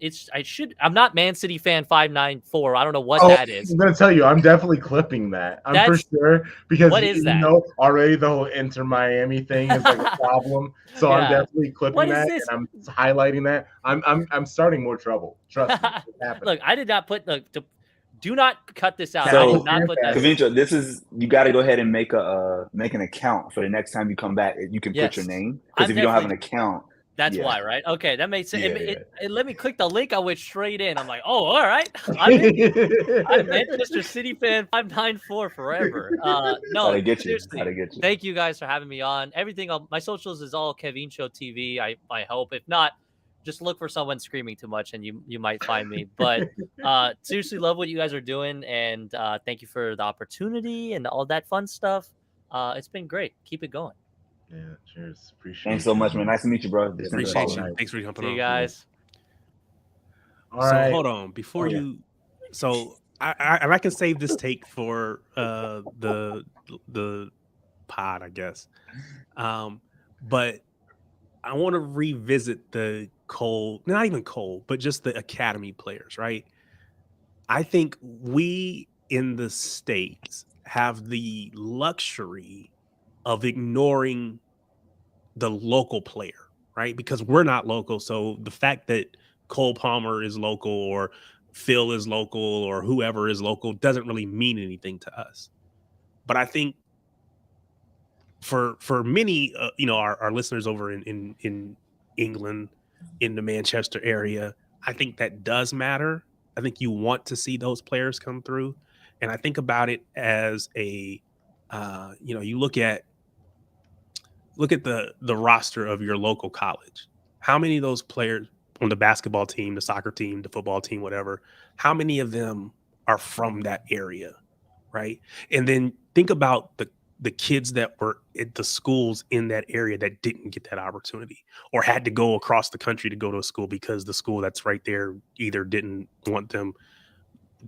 not Man City fan 594. I don't know what that is. I'm gonna tell you, I'm definitely clipping that. I'm for sure, because what is that? Already the whole Inter Miami thing is like a problem. So Yeah. I'm definitely clipping that this? and I'm highlighting that. I'm starting more trouble. Trust me. It's happening. Look, I did not put do not cut this out. So, I did not put that. Kavincho, you got to go ahead and make an account for the next time you come back. You can put your name, because if you don't have an account. That's why, right? Okay, that makes sense. It let me click the link. I went straight in. I'm like, oh, all right. I'm Manchester City fan 594 forever. No, Gotta get you. seriously. Gotta get you. Thank you guys for having me on. Everything, my socials is all Kevincho TV. I hope. If not, just look for someone screaming too much, and you might find me. But seriously, love what you guys are doing, and thank you for the opportunity and all that fun stuff. It's been great. Keep it going. Yeah, cheers. Appreciate Thanks so much, man. Nice to meet you, bro. Appreciate you. Thanks for jumping on. See you guys. All right. So hold on before you. So I can save this take for the pod, I guess. But I want to revisit the not even Cole, but just the academy players, right? I think we in the States have the luxury of ignoring the local player, right? Because we're not local. So the fact that Cole Palmer is local or Phil is local or whoever is local doesn't really mean anything to us. But I think for many, our listeners over in England, in the Manchester area, I think that does matter. I think you want to see those players come through. And I think about it as you look at the roster of your local college. How many of those players on the basketball team, the soccer team, the football team, whatever, how many of them are from that area, right? And then think about the kids that were at the schools in that area that didn't get that opportunity or had to go across the country to go to a school because the school that's right there either didn't want them,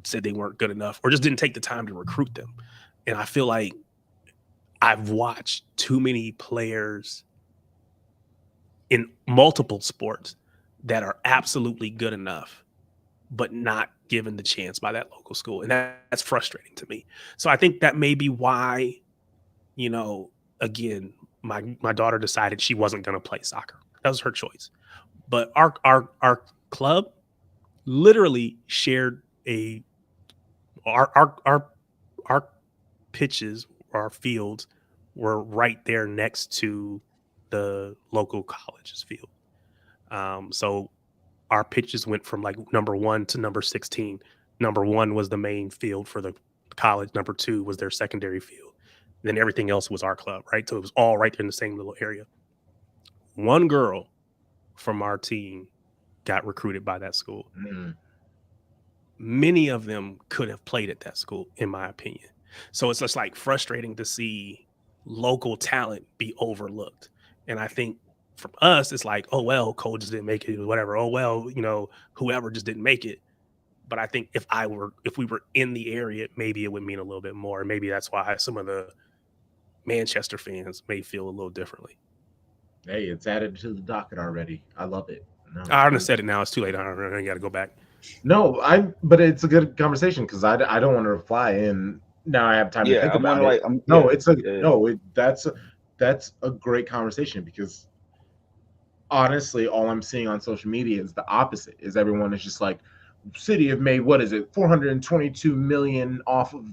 said they weren't good enough, or just didn't take the time to recruit them. And I feel like I've watched too many players in multiple sports that are absolutely good enough, but not given the chance by that local school, and that's frustrating to me. So I think that may be why, again, my daughter decided she wasn't going to play soccer. That was her choice. But our club literally shared our pitches, our fields were right there next to the local college's field. So our pitches went from like number 1 to number 16. Number 1 was the main field for the college. Number 2 was their secondary field. Then everything else was our club, right? So it was all right there in the same little area. One girl from our team got recruited by that school. Many of them could have played at that school, in my opinion. So it's just like frustrating to see local talent be overlooked. And I think from us, it's like, oh, well, Cole just didn't make it, or whatever. Oh, well, whoever just didn't make it. But I think if we were in the area, maybe it would mean a little bit more. Maybe that's why some of the Manchester fans may feel a little differently. Hey, it's added to the docket already. I love it. No, I already said it now. It's too late. I got to go back. No, but it's a good conversation because I don't want to reply and now I have time to think about it. That's a great conversation because honestly, all I'm seeing on social media is the opposite. Is everyone is just like, City have made, what is it, 422 million off of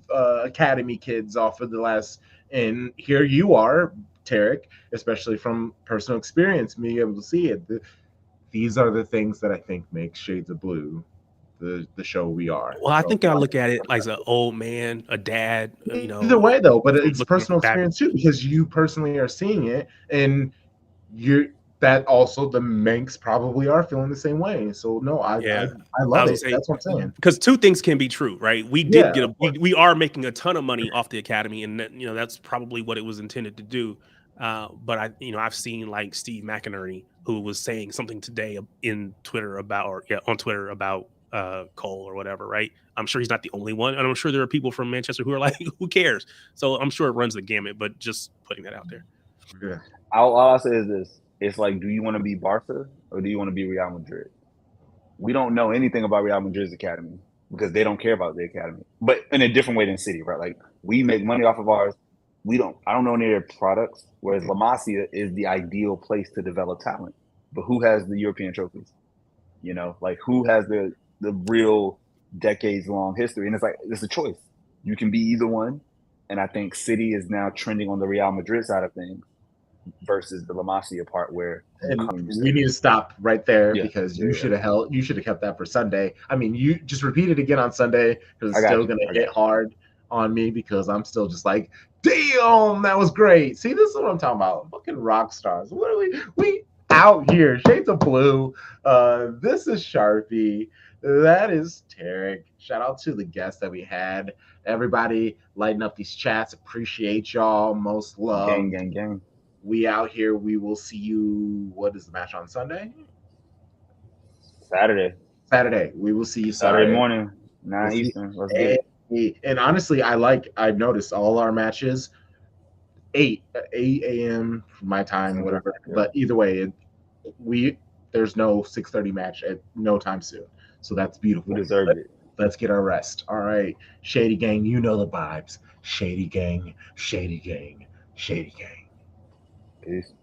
academy kids off of the last, and here you are, Tarek, especially from personal experience, being able to see it. These are the things that I think make Shades of Blue the show we are. Well, I think I look at it like an old man, a dad, Either way, though, but it's personal experience too, because you personally are seeing it, and that also the Manx probably are feeling the same way. So no, I love it. That's what I'm saying. Because two things can be true, right? We did we are making a ton of money off the academy, and that's probably what it was intended to do. But I've seen like Steve McInerney, who was saying something today on Twitter about Cole or whatever, right? I'm sure he's not the only one, and I'm sure there are people from Manchester who are like, who cares? So I'm sure it runs the gamut, but just putting that out there. Yeah. All I'll say is this. It's like, do you want to be Barca or do you want to be Real Madrid? We don't know anything about Real Madrid's academy because they don't care about the academy, but in a different way than City, right? Like, we make money off of ours. I don't know any of their products, whereas La Masia is the ideal place to develop talent. But who has the European trophies? Like, who has the real decades-long history? And it's like, it's a choice. You can be either one. And I think City is now trending on the Real Madrid side of things versus the La Masia part, where we need to stop right there because you should have kept that for Sunday. I mean, you just repeat it again on Sunday because it's still gonna hit hard on me because I'm still just like, damn, that was great. See, this is what I'm talking about. Fucking rock stars. What are we out here? Shades of Blue. This is Sharpie. That is Tarek. Shout out to the guests that we had. Everybody lighting up these chats. Appreciate y'all. Most love. Gang. We out here. We will see you. What is the match on Sunday? Saturday. We will see you Saturday morning, 9 Eastern. Let's get it. And honestly, I've noticed all our matches 8 a.m. my time, whatever. Yeah. But either way, there's no 6:30 match at no time soon. So that's beautiful. We deserve it. Let's get our rest. All right, Shady Gang, you know the vibes. Shady Gang. Peace.